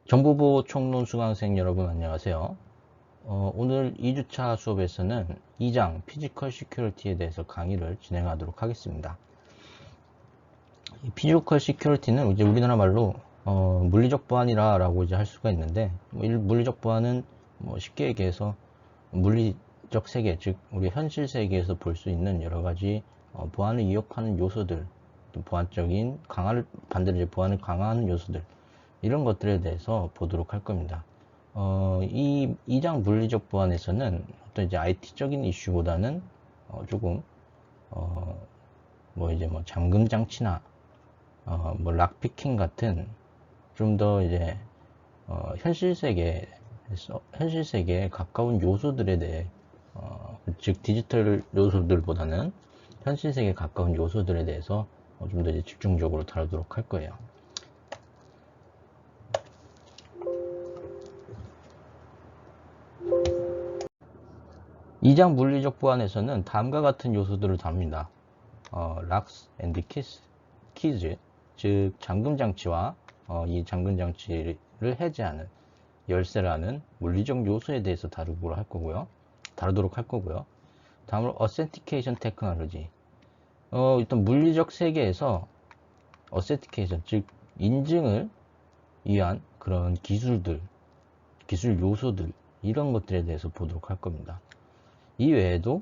정보보호 총론 수강생 여러분 안녕하세요. 오늘 2주차 수업에서는 2장 피지컬 시큐리티에 대해서 강의를 진행하도록 하겠습니다. 이 피지컬 시큐리티는 이제 우리나라 말로 물리적 보안이라고 이제 할 수가 있는데, 물리적 보안은 쉽게 얘기해서 물리적 세계, 즉 우리 현실 세계에서 볼 수 있는 여러 가지 보안을 위협하는 요소들, 또 반대로 이제 보안을 강화하는 요소들, 이런 것들에 대해서 보도록 할 겁니다. 이 2장 물리적 보안에서는 어떤 이제 IT적인 이슈보다는 조금 잠금 장치나 락피킹 같은 좀 더 이제 현실 세계에 가까운 요소들에 대해 즉 디지털 요소들보다는 현실 세계에 가까운 요소들에 대해서 좀 더 이제 집중적으로 다루도록 할 거예요. 2장 물리적 보안에서는 다음과 같은 요소들을 다룹니다. 락스 앤드 키즈, 즉 잠금 장치와 이 잠금 장치를 해제하는 열쇠라는 물리적 요소에 대해서 다루도록 할 거고요. 다음으로 어센티케이션 테크놀로지, 일단 물리적 세계에서 어센티케이션, 즉 인증을 위한 그런 기술 요소들, 이런 것들에 대해서 보도록 할 겁니다. 이 외에도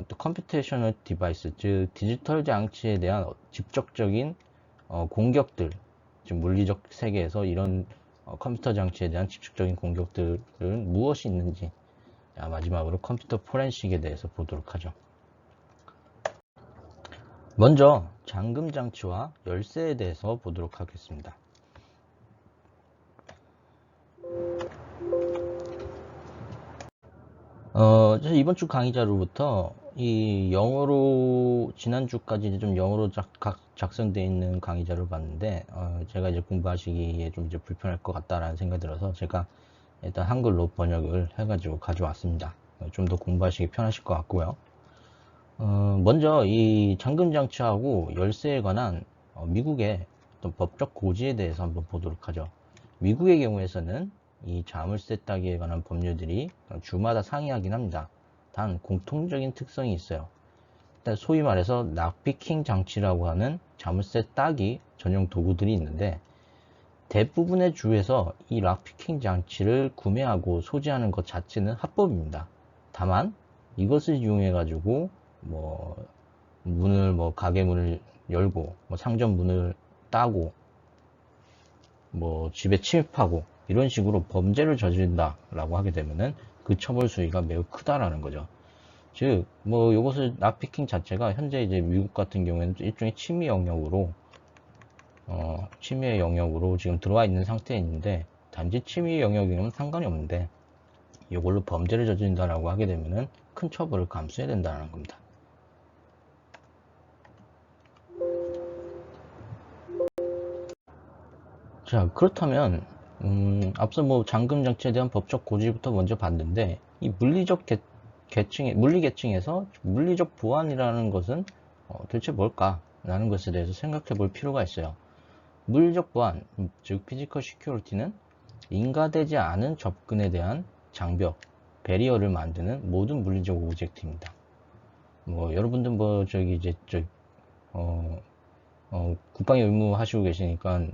또 컴퓨테이셔널 디바이스, 즉 디지털 장치에 대한 직접적인 공격들, 즉 물리적 세계에서 이런 컴퓨터 장치에 대한 직접적인 공격들은 무엇이 있는지, 마지막으로 컴퓨터 포렌식에 대해서 보도록 하죠. 먼저 잠금 장치와 열쇠에 대해서 보도록 하겠습니다. 이번 주 강의 자료부터 이 영어로 지난주까지 좀 영어로 작성되어 있는 강의 자료를 봤는데, 제가 이제 공부하시기에 좀 이제 불편할 것 같다라는 생각이 들어서 제가 일단 한글로 번역을 해가지고 가져왔습니다. 좀 더 공부하시기 편하실 것 같고요. 먼저 이 잠금 장치하고 열쇠에 관한 미국의 어떤 법적 고지에 대해서 한번 보도록 하죠. 미국의 경우에서는 이 자물쇠 따기에 관한 법률들이 주마다 상이하긴 합니다. 단 공통적인 특성이 있어요. 일단 소위 말해서 락피킹 장치라고 하는 자물쇠 따기 전용 도구들이 있는데, 대부분의 주에서 이 락피킹 장치를 구매하고 소지하는 것 자체는 합법입니다. 다만 이것을 이용해 가지고 가게 문을 열고 상점 문을 따고 집에 침입하고 이런 식으로 범죄를 저지른다 라고 하게 되면은 그 처벌 수위가 매우 크다라는 거죠. 즉 이것을 락피킹 자체가 현재 이제 미국 같은 경우에는 일종의 침해 영역으로 지금 들어와 있는 상태에 있는데, 단지 침해 영역이면 상관이 없는데 이걸로 범죄를 저지른다라고 하게 되면은 큰 처벌을 감수해야 된다는 겁니다. 자, 그렇다면 앞서 잠금 장치에 대한 법적 고지부터 먼저 봤는데, 이 물리 계층에서 물리적 보안이라는 것은 도대체 뭘까라는 것에 대해서 생각해 볼 필요가 있어요. 물리적 보안, 즉 피지컬 시큐리티는 인가되지 않은 접근에 대한 장벽, 배리어를 만드는 모든 물리적 오브젝트입니다. 여러분들 국방에 의무하시고 계시니까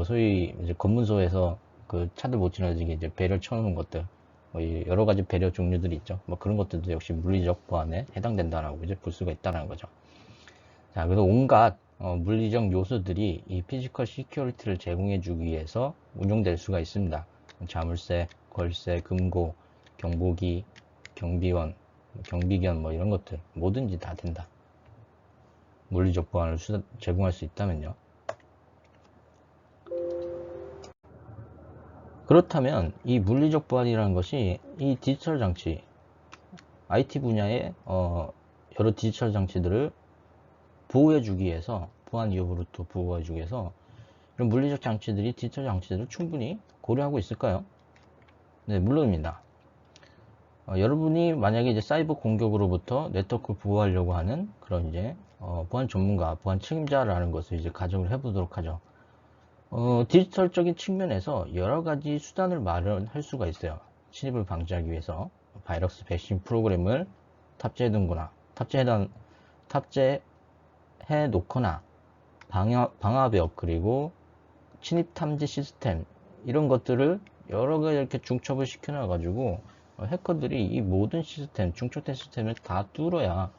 소위 이제 검문소에서 그 차들 못 지나치게 이제 배를 쳐놓는 것들, 여러 가지 배려 종류들이 있죠. 그런 것들도 역시 물리적 보안에 해당된다라고 이제 볼 수가 있다는 거죠. 자, 그래서 온갖 물리적 요소들이 이 피지컬 시큐리티를 제공해주기 위해서 운용될 수가 있습니다. 자물쇠, 걸쇠, 금고, 경보기, 경비원, 경비견 이런 것들 뭐든지 다 된다. 물리적 보안을 제공할 수 있다면요. 그렇다면 이 물리적 보안이라는 것이 이 디지털 장치, IT 분야의 여러 디지털 장치들을 보호해주기 위해서, 보안 위협으로부터 보호해주기 위해서 이런 물리적 장치들이 디지털 장치들을 충분히 고려하고 있을까요? 네, 물론입니다. 여러분이 만약에 이제 사이버 공격으로부터 네트워크를 보호하려고 하는 그런 이제 보안 전문가, 보안 책임자라는 것을 이제 가정을 해보도록 하죠. 디지털적인 측면에서 여러 가지 수단을 마련할 수가 있어요. 침입을 방지하기 위해서 바이러스 백신 프로그램을 탑재해 놓거나 방화벽 그리고 침입 탐지 시스템 이런 것들을 여러 가지 이렇게 중첩을 시켜놔 가지고 해커들이 이 모든 시스템, 중첩된 시스템을 다 뚫어야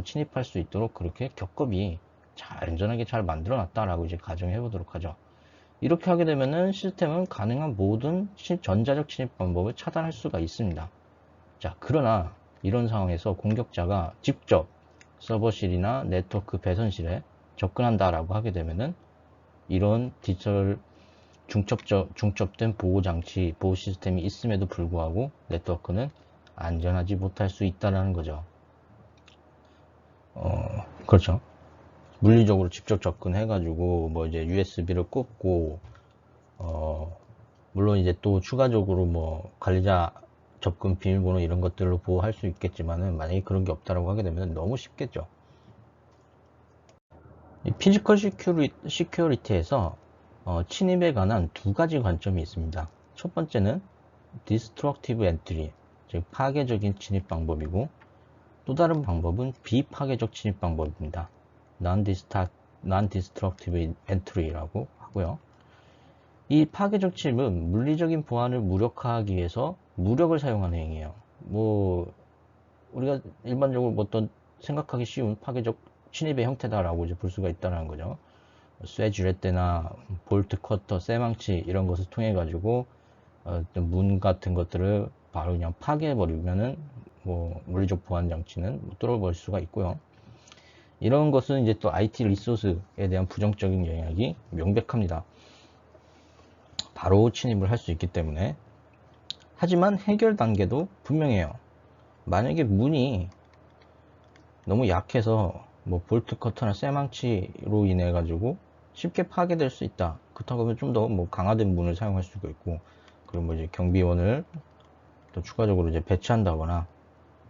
침입할 수 있도록 그렇게 겹겹이 안전하게 잘 만들어 놨다라고 이제 가정해 보도록 하죠. 이렇게 하게 되면은 시스템은 가능한 모든 전자적 침입 방법을 차단할 수가 있습니다. 자, 그러나 이런 상황에서 공격자가 직접 서버실이나 네트워크 배선실에 접근한다라고 하게 되면은 이런 디지털 중첩된 보호 장치, 보호 시스템이 있음에도 불구하고 네트워크는 안전하지 못할 수 있다는 거죠. 그렇죠. 물리적으로 직접 접근해가지고 뭐 이제 USB를 꽂고 물론 이제 또 추가적으로 뭐 관리자 접근 비밀번호 이런 것들로 보호할 수 있겠지만은 만약에 그런 게 없다라고 하게 되면 너무 쉽겠죠. 이 피지컬 시큐리티에서 침입에 관한 두 가지 관점이 있습니다. 첫 번째는 디스트럭티브 엔트리, 즉 파괴적인 침입 방법이고 또 다른 방법은 비파괴적 침입 방법입니다. non-destructive entry라고 하고요. 이 파괴적 침입은 물리적인 보안을 무력화하기 위해서 무력을 사용하는 행위예요. 뭐 우리가 일반적으로 어떤 생각하기 쉬운 파괴적 침입의 형태다라고 이제 볼 수가 있다는 거죠. 쇠지렛대나 볼트 커터, 쇠망치 이런 것을 통해 가지고 문 같은 것들을 바로 그냥 파괴해 버리면은 뭐 물리적 보안 장치는 뚫어버릴 수가 있고요. 이런 것은 이제 또 IT 리소스에 대한 부정적인 영향이 명백합니다. 바로 침입을 할 수 있기 때문에. 하지만 해결 단계도 분명해요. 만약에 문이 너무 약해서 뭐 볼트 커터나 쇠망치로 인해 가지고 쉽게 파괴될 수 있다. 그렇다고 하면 좀 더 뭐 강화된 문을 사용할 수가 있고, 그리고 뭐 이제 경비원을 또 추가적으로 이제 배치한다거나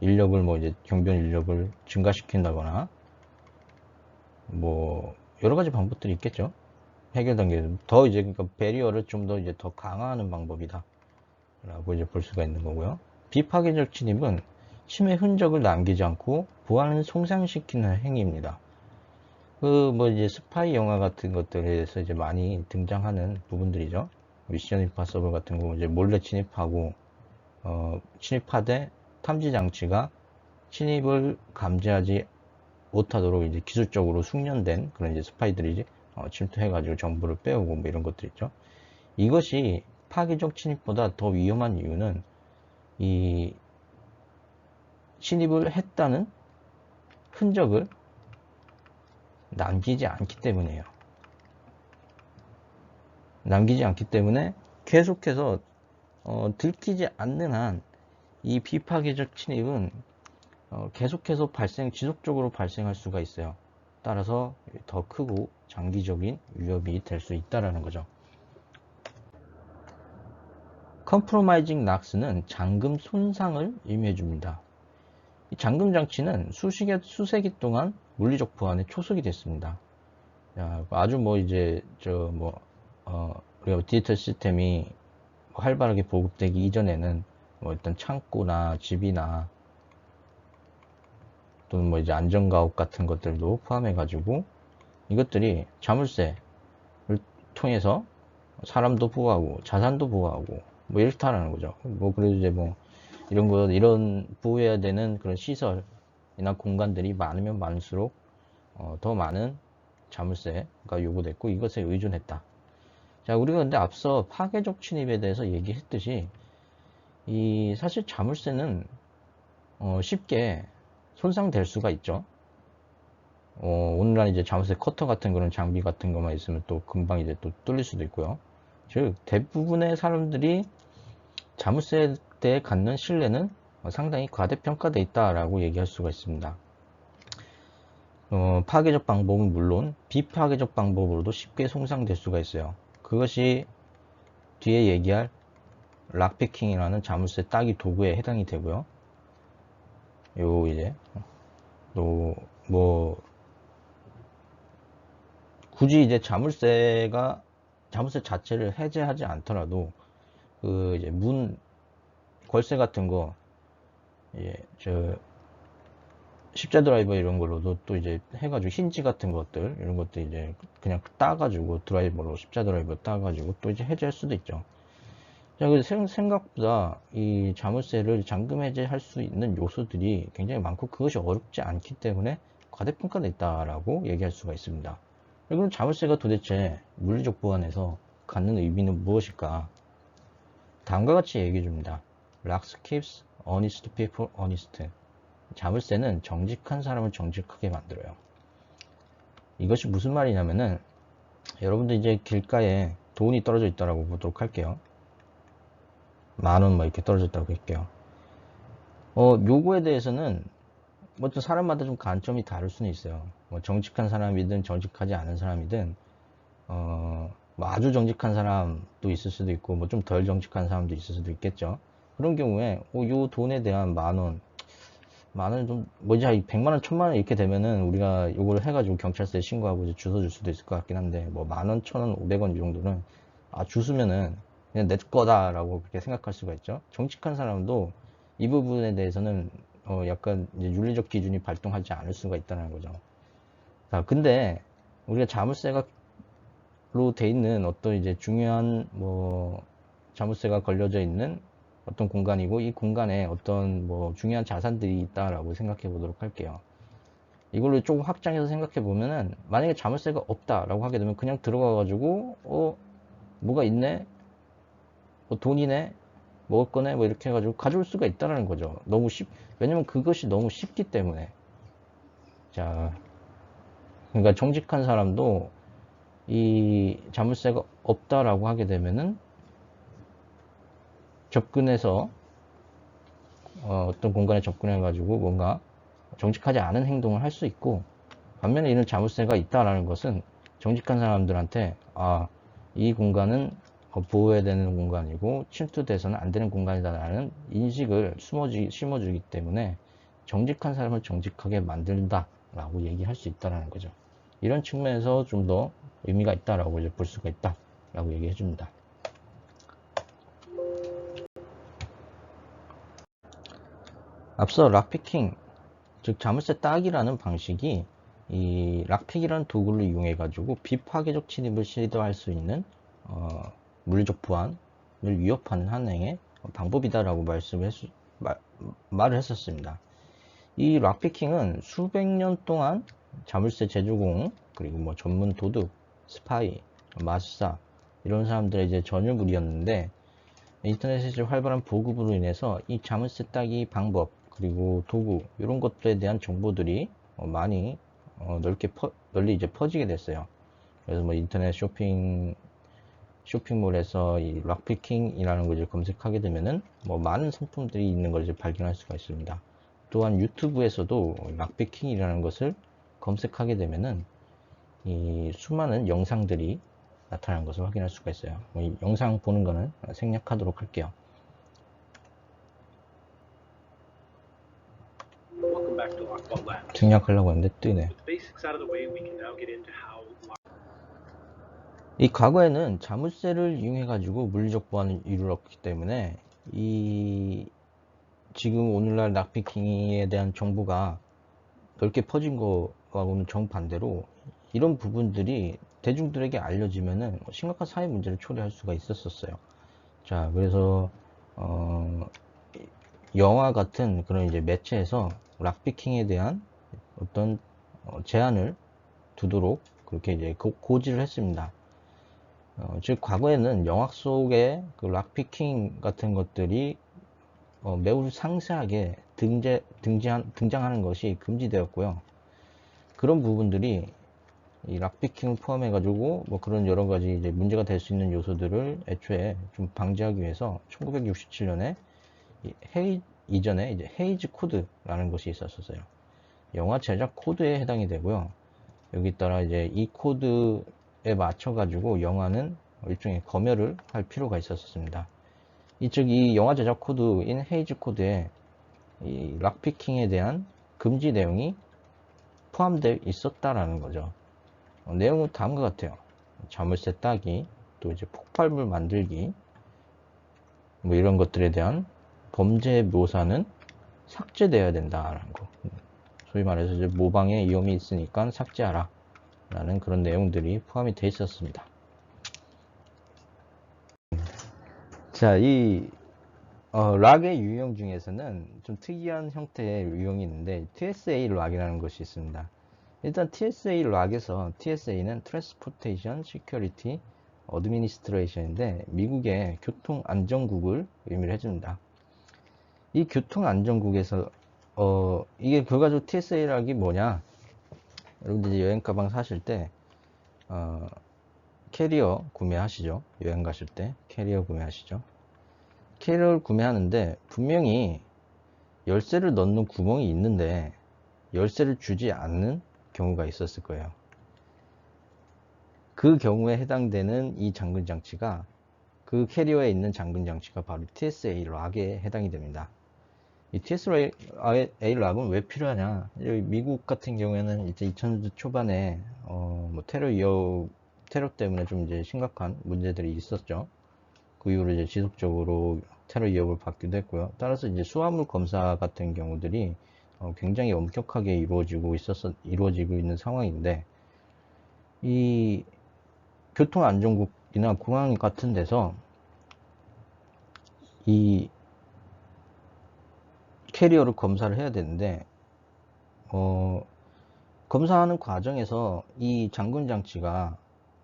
인력을 뭐 이제 경비원 인력을 증가시킨다거나 뭐 여러 가지 방법들이 있겠죠. 해결 단계는 더 이제 그러니까 배리어를 좀 더 이제 더 강화하는 방법이다 라고 이제 볼 수가 있는 거고요. 비파괴적 침입은 침해 흔적을 남기지 않고 보안을 손상시키는 행위입니다. 그 뭐 이제 스파이 영화 같은 것들에서 이제 많이 등장하는 부분들이죠. 미션 임파서블 같은 거 이제 몰래 침입하고 침입하되 탐지 장치가 침입을 감지하지 못하도록 이제 기술적으로 숙련된 그런 이제 스파이들이 침투해가지고 정보를 빼오고 뭐 이런 것들 있죠. 이것이 파괴적 침입보다 더 위험한 이유는 이 침입을 했다는 흔적을 남기지 않기 때문이에요. 남기지 않기 때문에 계속해서 들키지 않는 한 이 비파괴적 침입은 계속해서 지속적으로 발생할 수가 있어요. 따라서 더 크고 장기적인 위협이 될 수 있다는 거죠. Compromising Knocks는 잠금 손상을 의미해 줍니다. 이 잠금 장치는 수세기 동안 물리적 보안에 초석이 됐습니다. 아주 뭐 이제 우리가 디지털 시스템이 활발하게 보급되기 이전에는 뭐 일단 창고나 집이나 또는 뭐 이제 안전가옥 같은 것들도 포함해 가지고 이것들이 자물쇠를 통해서 사람도 보호하고 자산도 보호하고 뭐 이렇다라는 거죠. 뭐 그래도 이제 뭐 이런 보호해야 되는 그런 시설이나 공간들이 많으면 많을수록 더 많은 자물쇠가 요구됐고 이것에 의존했다. 자, 우리가 근데 앞서 파괴적 침입에 대해서 얘기했듯이 이 사실 자물쇠는 쉽게 손상될 수가 있죠. 오늘날 이제 자물쇠 커터 같은 그런 장비 같은 것만 있으면 또 금방 이제 또 뚫릴 수도 있고요. 즉 대부분의 사람들이 자물쇠에 대해 갖는 신뢰는 상당히 과대평가되어 있다라고 얘기할 수가 있습니다. 파괴적 방법은 물론 비파괴적 방법으로도 쉽게 손상될 수가 있어요. 그것이 뒤에 얘기할 락피킹이라는 자물쇠 따기 도구에 해당이 되고요. 요 이제 또 뭐 굳이 이제 자물쇠가 자물쇠 자체를 해제하지 않더라도 그 이제 문 걸쇠 같은 거, 예, 저 십자 드라이버 이런 걸로도 또 이제 해가지고 힌지 같은 것들 이런 것도 이제 그냥 따가지고 드라이버로 십자 드라이버 따가지고 또 이제 해제할 수도 있죠. 자, 그래서 생각보다 이 자물쇠를 잠금 해제할 수 있는 요소들이 굉장히 많고 그것이 어렵지 않기 때문에 과대평가됐다라고 얘기할 수가 있습니다. 그럼 자물쇠가 도대체 물리적 보안에서 갖는 의미는 무엇일까? 다음과 같이 얘기해 줍니다. Locks keeps honest people honest. 자물쇠는 정직한 사람을 정직하게 만들어요. 이것이 무슨 말이냐면은 여러분들 이제 길가에 돈이 떨어져 있다라고 보도록 할게요. 10,000원 뭐 이렇게 떨어져 있다고 할게요. 요거에 대해서는 뭐 또 사람마다 좀 관점이 다를 수는 있어요. 뭐 정직한 사람이든 정직하지 않은 사람이든 뭐 아주 정직한 사람도 있을 수도 있고 뭐 좀 덜 정직한 사람도 있을 수도 있겠죠. 그런 경우에 요 돈에 대한 10,000원 좀 뭐지 100만원 1000만원 이렇게 되면은 우리가 요걸 해가지고 경찰서에 신고하고 이제 주워 줄 수도 있을 것 같긴 한데 뭐 10,000원 1,000원 500원 이 정도는 주수면은 그냥 내 거다라고 그렇게 생각할 수가 있죠. 정직한 사람도 이 부분에 대해서는 약간 이제 윤리적 기준이 발동하지 않을 수가 있다는 거죠. 자, 근데 우리가 자물쇠로 돼 있는 어떤 이제 중요한 뭐 자물쇠가 걸려져 있는 어떤 공간이고 이 공간에 어떤 뭐 중요한 자산들이 있다라고 생각해 보도록 할게요. 이걸로 조금 확장해서 생각해 보면은 만약에 자물쇠가 없다라고 하게 되면 그냥 들어가 가지고 뭐가 있네, 뭐 돈이네, 먹을 거네, 뭐 이렇게 해가지고 가져올 수가 있다는 거죠. 왜냐면 그것이 너무 쉽기 때문에. 자, 그러니까 정직한 사람도 이 자물쇠가 없다라고 하게 되면은 접근해서 어떤 공간에 접근해가지고 뭔가 정직하지 않은 행동을 할 수 있고, 반면에 이런 자물쇠가 있다라는 것은 정직한 사람들한테 이 공간은 보호해야 되는 공간이고 침투돼서는 안 되는 공간이다라는 인식을 심어주기 때문에 정직한 사람을 정직하게 만든다라고 얘기할 수 있다라는 거죠. 이런 측면에서 좀 더 의미가 있다라고 이제 볼 수가 있다라고 얘기해 줍니다. 앞서 락피킹, 즉 자물쇠 따기라는 방식이 이 락픽이라는 도구를 이용해 가지고 비파괴적 침입을 시도할 수 있는 물리적 보안을 위협하는 하나의 방법이다라고 말을 했었습니다. 이 락피킹은 수백 년 동안 자물쇠 제조공 그리고 뭐 전문 도둑, 스파이, 마술사 이런 사람들의 이제 전유물이었는데 인터넷의 활발한 보급으로 인해서 이 자물쇠 따기 방법 그리고 도구 이런 것들에 대한 정보들이 많이 널리 이제 퍼지게 됐어요. 그래서 뭐 인터넷 쇼핑몰에서 이 락피킹이라는 걸 이제 검색하게 되면은 뭐 많은 상품들이 있는 걸 이제 발견할 수가 있습니다. 또한 유튜브에서도 락피킹이라는 것을 검색하게 되면은 이 수많은 영상들이 나타나는 것을 확인할 수가 있어요. 이 영상 보는 거는 생략하도록 할게요. 생략하려고 했는데 뜨네. 이 과거에는 자물쇠를 이용해 가지고 물리적 보안을 이루었기 때문에 이 지금 오늘날 락피킹에 대한 정보가 넓게 퍼진 거하고는 정반대로 이런 부분들이 대중들에게 알려지면은 심각한 사회 문제를 초래할 수가 있었어요. 자, 그래서 영화 같은 그런 이제 매체에서 락피킹에 대한 어떤 제한을 두도록 그렇게 이제 고지를 했습니다. 즉 과거에는 영화 속에 그 락피킹 같은 것들이 매우 상세하게 등장하는 것이 금지되었고요. 그런 부분들이 이 락피킹을 포함해 가지고 뭐 그런 여러 가지 이제 문제가 될 수 있는 요소들을 애초에 좀 방지하기 위해서 1967년에 이전에 이제 헤이즈 코드라는 것이 있었어요. 영화 제작 코드에 해당이 되고요. 여기 따라 이제 이 코드에 맞춰 가지고 영화는 일종의 검열을 할 필요가 있었습니다. 즉 이 영화 제작 코드인 헤이즈 코드에 이 락피킹에 대한 금지 내용이 포함되어 있었다라는 거죠. 내용은 다음과 같아요. 자물쇠 따기, 또 이제 폭발물 만들기, 뭐 이런 것들에 대한 범죄 묘사는 삭제되어야 된다라는 거. 소위 말해서 이제 모방에 위험이 있으니까 삭제하라 라는 그런 내용들이 포함이 되어 있었습니다. 자, 이 락의 유형 중에서는 좀 특이한 형태의 유형이 있는데 TSA 락이라는 것이 있습니다. 일단 TSA 락에서 TSA는 Transportation Security Administration인데 미국의 교통안전국을 의미를 해줍니다. 이 교통안전국에서 이게 결과적으로 TSA 락이 뭐냐, 여러분들 여행 가방 사실 때 캐리어 구매하시죠. 여행 가실 때 캐리어 구매하시죠. 캐리어를 구매하는데 분명히 열쇠를 넣는 구멍이 있는데 열쇠를 주지 않는 경우가 있었을 거예요. 그 경우에 해당되는 이 잠금 장치가, 그 캐리어에 있는 잠금 장치가 바로 TSA 락에 해당이 됩니다. 이 TSA 락은 왜 필요하냐? 미국 같은 경우에는 이제 2000년대 초반에 뭐 테러 때문에 좀 이제 심각한 문제들이 있었죠. 그 이후로 이제 지속적으로 테러 위협을 받기도 했고요. 따라서 이제 수화물 검사 같은 경우들이 굉장히 엄격하게 이루어지고 있는 상황인데, 이 교통안전국이나 공항 같은 데서 이 캐리어를 검사를 해야 되는데, 검사하는 과정에서 이 잠금 장치가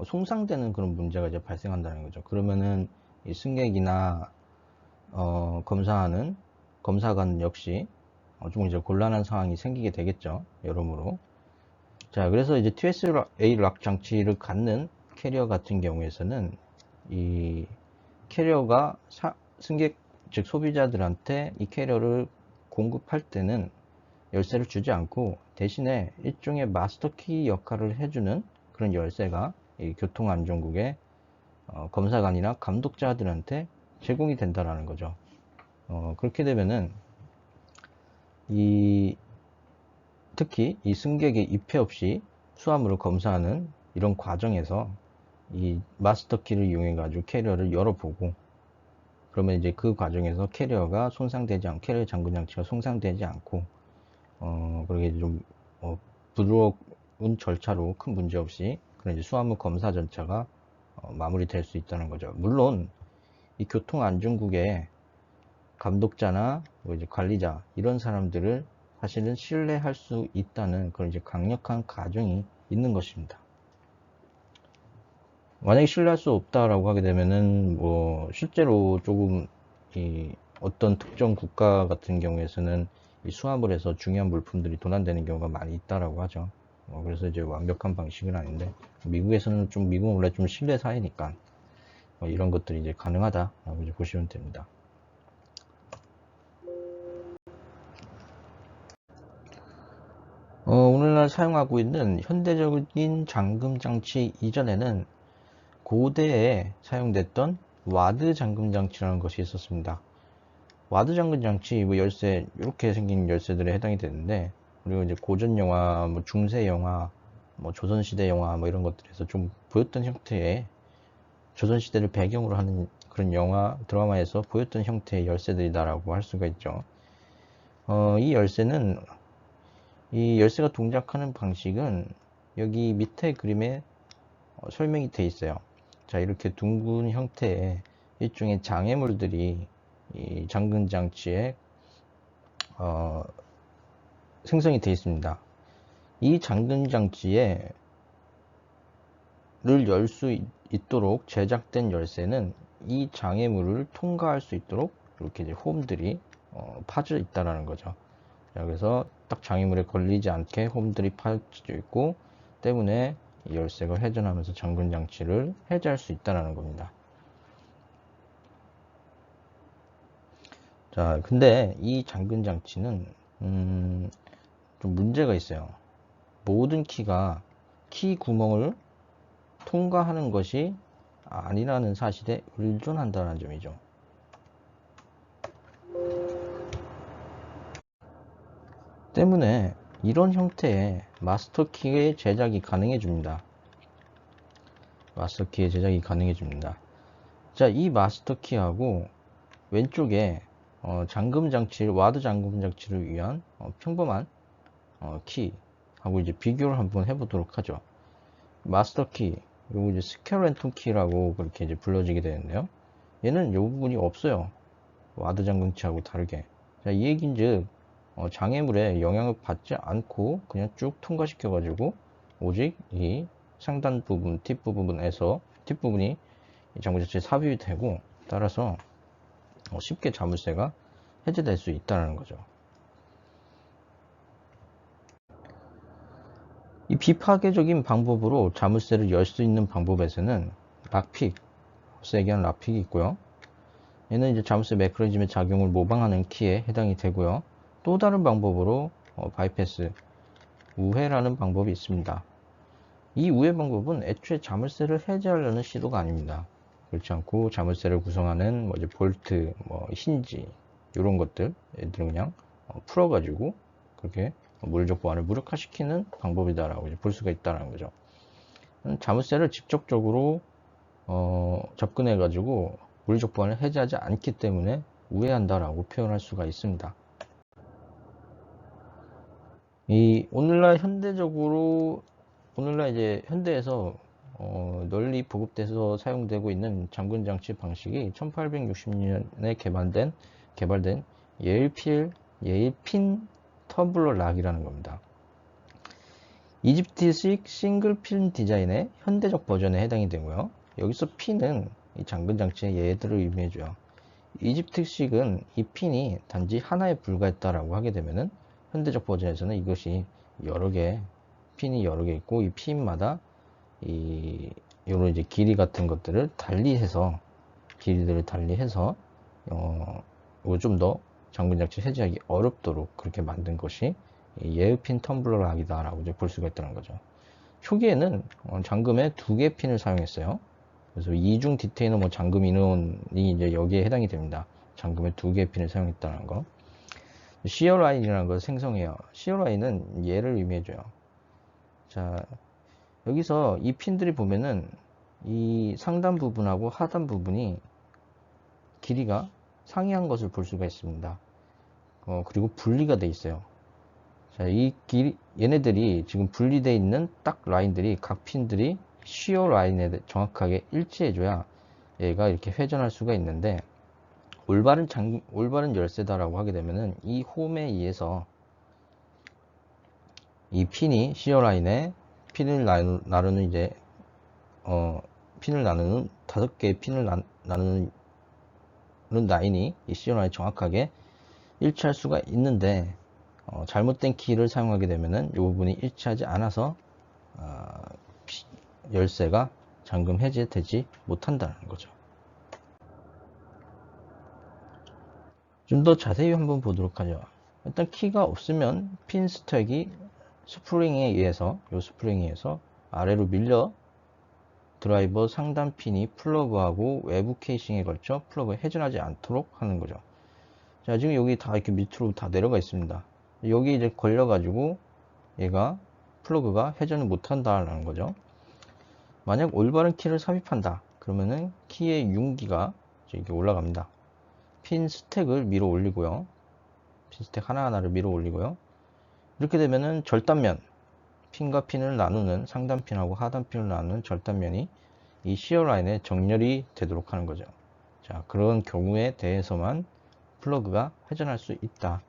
손상되는 그런 문제가 이제 발생한다는 거죠. 그러면은 이 승객이나 검사하는 검사관 역시 좀 이제 곤란한 상황이 생기게 되겠죠. 여러모로. 자, 그래서 이제 TSA 락 장치를 갖는 캐리어 같은 경우에서는 이 캐리어가 승객 즉 소비자들한테 이 캐리어를 공급할 때는 열쇠를 주지 않고 대신에 일종의 마스터키 역할을 해주는 그런 열쇠가 이 교통안전국의 검사관이나 감독자들한테 제공이 된다라는 거죠. 그렇게 되면은 특히 이 승객의 입회 없이 수화물을 검사하는 이런 과정에서 이 마스터키를 이용해 가지고 캐리어를 열어보고, 그러면 이제 그 과정에서 캐리어 잠금 장치가 손상되지 않고 그렇게 좀 부드러운 절차로 큰 문제 없이 그런 이제 수화물 검사 절차가 마무리될 수 있다는 거죠. 물론 이 교통안전국의 감독자나 뭐 이제 관리자 이런 사람들을 사실은 신뢰할 수 있다는 그런 이제 강력한 가정이 있는 것입니다. 만약에 신뢰할 수 없다라고 하게 되면은 뭐 실제로 조금 어떤 특정 국가 같은 경우에서는 이 수화물에서 중요한 물품들이 도난되는 경우가 많이 있다라고 하죠. 그래서 이제 완벽한 방식은 아닌데, 미국에서는 미국은 원래 좀 신뢰 사회니까 이런 것들이 이제 가능하다라고 이제 보시면 됩니다. 오늘날 사용하고 있는 현대적인 잠금 장치 이전에는 고대에 사용됐던 와드 잠금 장치라는 것이 있었습니다. 와드 잠금 장치, 뭐 열쇠, 이렇게 생긴 열쇠들에 해당이 되는데, 그리고 이제 고전 영화, 뭐 중세 영화, 뭐 조선시대 영화, 뭐 이런 것들에서 좀 보였던 형태의, 조선시대를 배경으로 하는 그런 영화, 드라마에서 보였던 형태의 열쇠들이다라고 할 수가 있죠. 이 열쇠가 동작하는 방식은 여기 밑에 그림에 설명이 되어 있어요. 자, 이렇게 둥근 형태의 일종의 장애물들이 이 잠금 장치에 생성이 되어 있습니다. 이 잠금 장치를 열 수 있도록 제작된 열쇠는 이 장애물을 통과할 수 있도록 이렇게 이제 홈들이 파져 있다라는 거죠. 자, 그래서 딱 장애물에 걸리지 않게 홈들이 파져 있고 때문에 이 열쇠가 회전하면서 잠금 장치를 해제할 수 있다는 겁니다. 자, 근데 이 잠금 장치는 좀 문제가 있어요. 모든 키가 키 구멍을 통과하는 것이 아니라는 사실에 의존한다는 점이죠. 때문에 이런 형태의 마스터 키의 제작이 가능해 줍니다. 마스터 키의 제작이 가능해집니다. 자, 이 마스터 키하고 왼쪽에 잠금 장치를, 와드 잠금 장치를 위한 평범한 키하고 이제 비교를 한번 해보도록 하죠. 마스터 키, 요거 이제 스켈레톤 키라고 그렇게 이제 불러지게 되는데요. 얘는 요 부분이 없어요. 와드 잠금치하고 다르게. 자, 이 얘긴즉 장애물에 영향을 받지 않고 그냥 쭉 통과시켜 가지고 오직 이 상단 부분, 뒷부분이 장구 자체에 삽입이 되고, 따라서 쉽게 자물쇠가 해제될 수 있다는 거죠. 이 비파괴적인 방법으로 자물쇠를 열 수 있는 방법에서는 락픽, 세게 한 락픽이 있고요. 얘는 이제 자물쇠 메커니즘의 작용을 모방하는 키에 해당이 되고요. 또 다른 방법으로 바이패스, 우회라는 방법이 있습니다. 이 우회 방법은 애초에 자물쇠를 해제하려는 시도가 아닙니다. 그렇지 않고 자물쇠를 구성하는 이제 볼트, 힌지 이런 것들, 얘들은 그냥 풀어가지고 그렇게 물리적 보안을 무력화시키는 방법이다라고 볼 수가 있다는 거죠. 자물쇠를 직접적으로 접근해가지고 물리적 보안을 해제하지 않기 때문에 우회한다라고 표현할 수가 있습니다. 이 오늘날 이제 현대에서 널리 보급돼서 사용되고 있는 잠금 장치 방식이 1860년에 개발된 예일핀 터블러 락이라는 겁니다. 이집트식 싱글핀 디자인의 현대적 버전에 해당이 되고요. 여기서 핀은 이 잠금 장치의 예들을 의미해줘요. 이집트식은 이 핀이 단지 하나에 불과했다라고 하게 되면은 현대적 버전에서는 이것이 핀이 여러 개 있고, 이 핀마다 요런 이제 길이 같은 것들을 길이들을 달리해서 좀 더 잠금 장치 해제하기 어렵도록 그렇게 만든 것이 예의핀 텀블러 락이다라고 볼 수가 있다는 거죠. 초기에는 잠금에 2개 핀을 사용했어요. 그래서 이중 디테이너 잠금 인원이 이제 여기에 해당이 됩니다. 잠금에 2개 핀을 사용했다는 거. 시어 라인이라는 걸 생성해요. 시어 라인은 얘를 의미해줘요. 자, 여기서 이 핀들이 보면은 이 상단 부분하고 하단 부분이 길이가 상이한 것을 볼 수가 있습니다. 그리고 분리가 돼 있어요. 자, 얘네들이 지금 분리되어 있는 딱 라인들이, 각 핀들이 시어 라인에 정확하게 일치해줘야 얘가 이렇게 회전할 수가 있는데, 올바른 열쇠다라고 하게 되면은 이 홈에 의해서 이 핀이 시어 라인에 핀을 나누는 이제 핀을 나누는 5개의 핀을 나누는 라인이 이 시어 라인에 정확하게 일치할 수가 있는데, 잘못된 키를 사용하게 되면은 이 부분이 일치하지 않아서 열쇠가 잠금 해제되지 못한다는 거죠. 좀 더 자세히 한번 보도록 하죠. 일단 키가 없으면 핀 스택이 스프링에 의해서 아래로 밀려 드라이버 상단 핀이 플러그하고 외부 케이싱에 걸쳐 플러그가 회전하지 않도록 하는 거죠. 자, 지금 여기 다 이렇게 밑으로 다 내려가 있습니다. 여기 이제 걸려가지고 얘가 플러그가 회전을 못한다라는 거죠. 만약 올바른 키를 삽입한다 그러면은 키의 융기가 이렇게 올라갑니다. 핀 스택을 밀어 올리고요. 핀 스택 하나하나를 밀어 올리고요. 이렇게 되면은 절단면, 핀과 핀을 나누는 상단 핀하고 하단 핀을 나누는 절단면이 이 시어 라인에 정렬이 되도록 하는 거죠. 자, 그런 경우에 대해서만 플러그가 회전할 수 있다.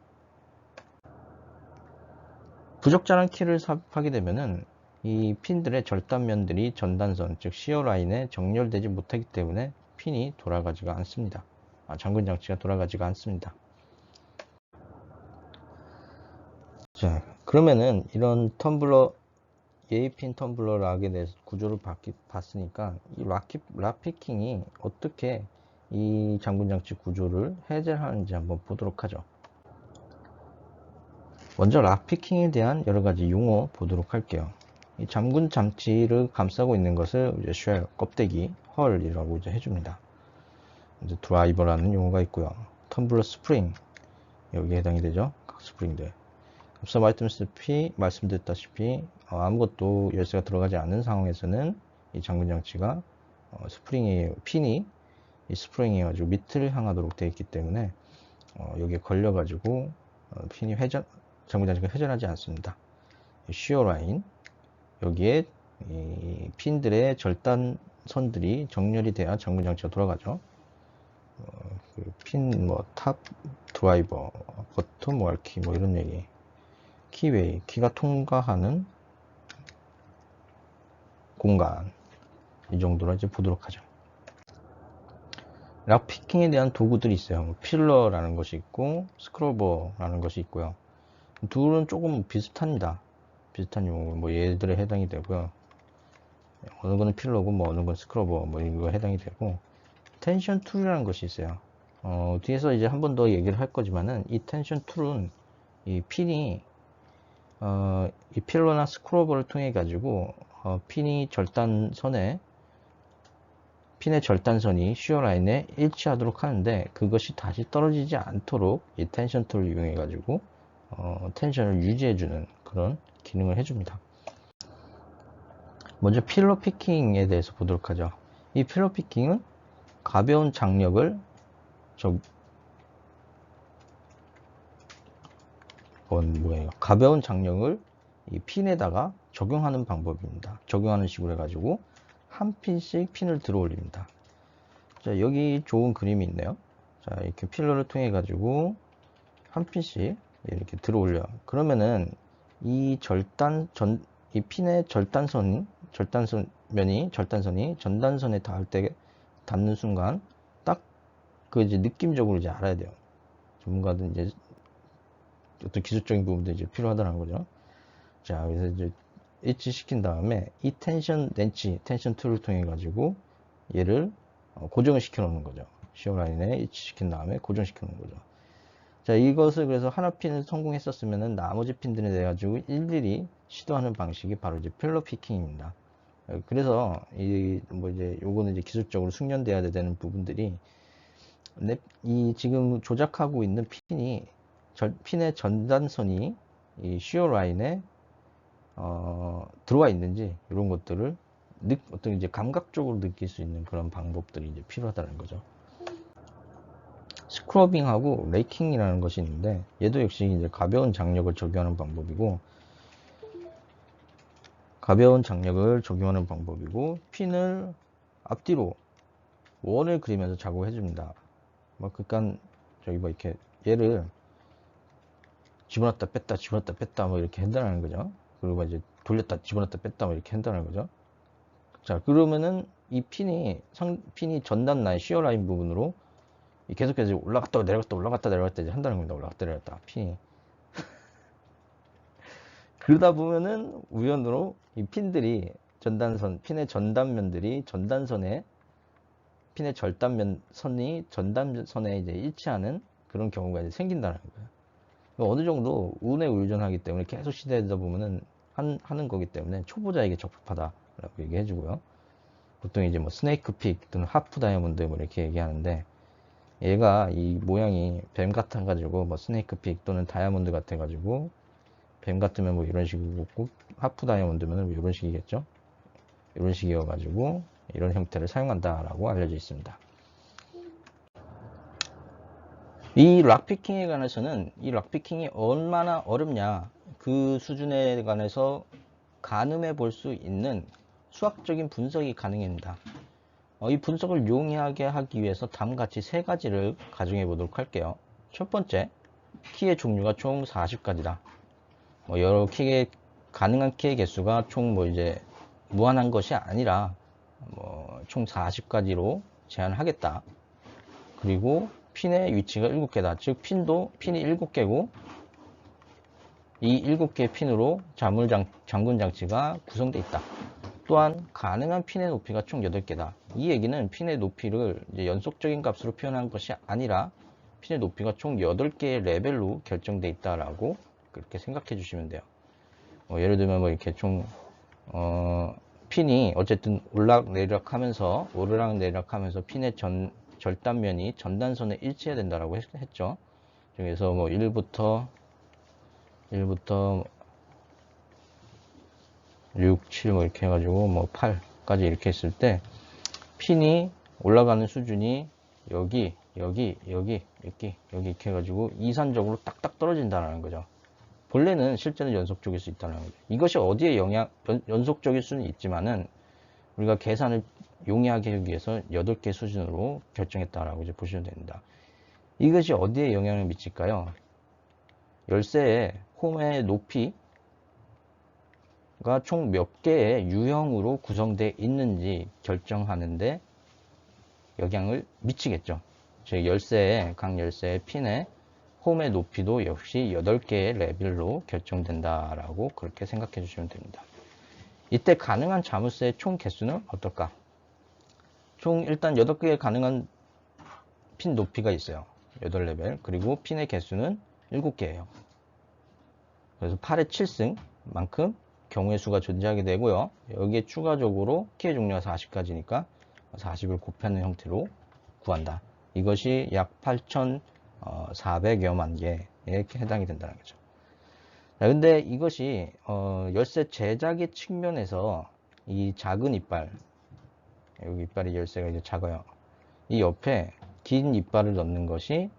부적절한 키를 삽입하게 되면은 이 핀들의 절단면들이 전단선, 즉 시어 라인에 정렬되지 못하기 때문에 핀이 돌아가지가 않습니다. 잠금 장치가 돌아가지가 않습니다. 자, 그러면은 이런 예의핀 텀블러 락에 대해서 구조를 봤으니까 이 락피킹이 어떻게 이 잠금 장치 구조를 해제하는지 한번 보도록 하죠. 먼저 락피킹에 대한 여러 가지 용어 보도록 할게요. 이 잠금 장치를 감싸고 있는 것을 이제 쉘, 껍데기, 헐이라고 이제 해줍니다. 이제 드라이버라는 용어가 있고요. 텀블러 스프링, 여기에 해당이 되죠. 각 스프링들. 앞서 말씀드렸다시피 아무것도 열쇠가 들어가지 않는 상황에서는 이 잠금 장치가 스프링이 핀이 이 스프링이 가지고 밑을 향하도록 되어 있기 때문에 여기에 걸려 가지고 핀이 잠금 장치가 회전하지 않습니다. 시어 라인 여기에 이 핀들의 절단선들이 정렬이 돼야 잠금 장치가 돌아가죠. 핀 뭐 탑 드라이버 버튼 월키 뭐 이런 얘기, 키웨이 키가 통과하는 공간, 이 정도로 이제 보도록 하죠. 락피킹에 대한 도구들이 있어요. 필러라는 것이 있고 스크로버라는 것이 있고요. 둘은 조금 비슷합니다. 비슷한 용어, 뭐 얘들에 해당이 되고요. 어느 거는 필러고 뭐 어느 건 스크로버 뭐 이런 거 해당이 되고, 텐션 툴이라는 것이 있어요. 뒤에서 이제 한 번 더 얘기를 할 거지만은 이 텐션 툴은 이 핀이 이 필러나 스크로버를 통해 가지고 핀의 절단선이 시어 라인에 일치하도록 하는데, 그것이 다시 떨어지지 않도록 이 텐션 툴을 이용해 가지고 텐션을 유지해 주는 그런 기능을 해줍니다. 먼저 필러 피킹에 대해서 보도록 하죠. 이 필러 피킹은 가벼운 장력을 가벼운 장력을 이 핀에다가 적용하는 방법입니다. 적용하는 식으로 해가지고 한 핀씩 핀을 들어 올립니다. 자, 여기 좋은 그림이 있네요. 자, 이렇게 필러를 통해 가지고 한 핀씩 이렇게 들어 올려. 그러면은 이 핀의 절단선이 전단선에 닿는 순간 딱 그 이제 느낌적으로 이제 알아야 돼요. 전문가들 이제 어떤 기술적인 부분도 이제 필요하다는 거죠. 자, 그래서 이제 일치시킨 다음에 이 텐션 툴을 통해 가지고 얘를 고정을 시켜 놓는 거죠. 시어 라인에 일치시킨 다음에 고정시켜 놓는 거죠. 자, 이것을 그래서 하나 핀을 성공했었으면은 나머지 핀들에 대해 가지고 일일이 시도하는 방식이 바로 이제 필러 피킹입니다. 그래서 뭐 이제 요거는 이제 기술적으로 숙련돼야 되는 부분들이, 이 지금 조작하고 있는 핀의 전단선이 이 시어 라인에 들어와 있는지, 이런 것들을 어떤 이제 감각적으로 느낄 수 있는 그런 방법들이 이제 필요하다는 거죠. 스크러빙하고 레이킹이라는 것이 있는데, 얘도 역시 이제 가벼운 장력을 적용하는 방법이고, 핀을 앞뒤로 원을 그리면서 작업을 해줍니다. 그러니까 저기 뭐 이렇게 얘를 집어넣었다 뺐다 뭐 이렇게 한다는 거죠. 그리고 이제 돌렸다 집어넣었다 뺐다 뭐 이렇게 한다는 거죠. 자, 그러면은 이 핀이 전단 라인, 시어 라인 부분으로 계속해서 올라갔다 내려갔다 이제 한다는 겁니다. 올라갔다 내려갔다 핀이. 그러다 보면은 우연으로 이 핀의 전단면들이 핀의 절단선이 전단선에 이제 일치하는 그런 경우가 이제 생긴다는 거예요. 어느 정도 운에 의존하기 때문에 계속 시도하다 보면은 하는 거기 때문에 초보자에게 적합하다라고 얘기해 주고요. 보통 이제 뭐 스네이크 픽 또는 하프 다이아몬드 뭐 이렇게 얘기하는데, 얘가 이 모양이 뱀 같아 가지고 뭐 스네이크 픽 또는 다이아몬드 같아 가지고, 뱀 같으면 뭐 이런 식이고 하프 다이아몬드면 뭐 이런 식이겠죠. 이런 식이어 가지고 이런 형태를 사용한다라고 알려져 있습니다. 이 락피킹에 관해서는 이 락피킹이 얼마나 어렵냐, 그 수준에 관해서 가늠해 볼 수 있는 수학적인 분석이 가능합니다. 이 분석을 용이하게 하기 위해서 다음같이 세 가지를 가정해 보도록 할게요. 첫 번째, 키의 종류가 총 40가지다. 가능한 키의 개수가 총 뭐 이제 무한한 것이 아니라 총 40가지로 제한하겠다. 그리고 핀의 위치가 7개다. 즉 핀이 7개고 이 7개의 핀으로 잠금 장치가 구성되어 있다. 또한 가능한 핀의 높이가 총 8개다. 이 얘기는 핀의 높이를 이제 연속적인 값으로 표현한 것이 아니라 핀의 높이가 총 8개의 레벨로 결정되어 있다라고 그렇게 생각해 주시면 돼요. 예를 들면 뭐 이렇게 총 핀이 어쨌든 오르락내리락 하면서 핀의 절단면이 전단선에 일치해야 된다라고 했죠. 그래서 뭐 1부터 6, 7 뭐 이렇게 해가지고 뭐 8 정도까지 이렇게 했을 때 핀이 올라가는 수준이 여기 이렇게 해가지고 이산적으로 딱딱 떨어진다는 거죠. 본래는 실제는 연속적일 수 있다는 거죠. 이것이 어디에 연속적일 수는 있지만은 우리가 계산을 용이하게 하기 위해서 8개 수준으로 결정했다라고 이제 보시면 됩니다. 이것이 어디에 영향을 미칠까요? 열쇠의 홈의 높이가 총 몇 개의 유형으로 구성되어 있는지 결정하는데 영향을 미치겠죠. 즉 각 열쇠의 핀의 홈의 높이도 역시 8개의 레벨로 결정된다라고 그렇게 생각해 주시면 됩니다. 이때 가능한 자물쇠의 총 개수는 어떨까? 총 일단 8개의 가능한 핀 높이가 있어요. 8레벨. 그리고 핀의 개수는 7개예요. 그래서 8의 7승만큼 경우의 수가 존재하게 되고요. 여기에 추가적으로 키의 종류가 40까지니까 40을 곱하는 형태로 구한다. 이것이 약 8,400여만 개에 해당이 된다는 거죠. 자, 근데 이것이 열쇠 제작의 측면에서 이 작은 이빨, 여기 이빨이 열쇠가 이제 작아요. 이 옆에 긴 이빨을 넣는 것이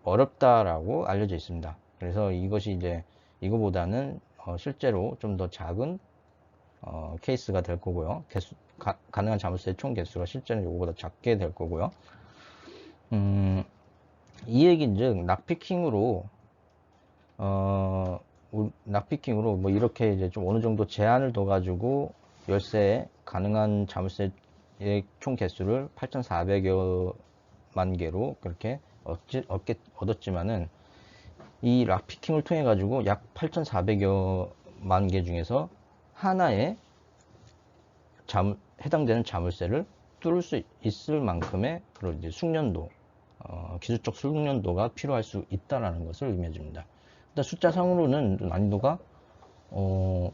어렵다라고 알려져 있습니다. 그래서 이것이 이제 이거보다는 실제로 좀 더 작은 케이스가 될 거고요. 가능한 자물쇠의 총 개수가 실제는 이거보다 작게 될 거고요. 이 얘기인즉 락피킹으로 뭐 이렇게 이제 좀 어느 정도 제한을 둬 가지고 열쇠에 가능한 자물쇠의 총 개수를 8,400여만 개로 그렇게 얻었지만은 이 락피킹을 통해 가지고 약 8,400여만 개 중에서 하나의 해당되는 자물쇠를 뚫을 수 있을 만큼의 그런 이제 숙련도, 기술적 숙련도가 필요할 수 있다라는 것을 의미해 줍니다. 일단 숫자상으로는 난이도가 이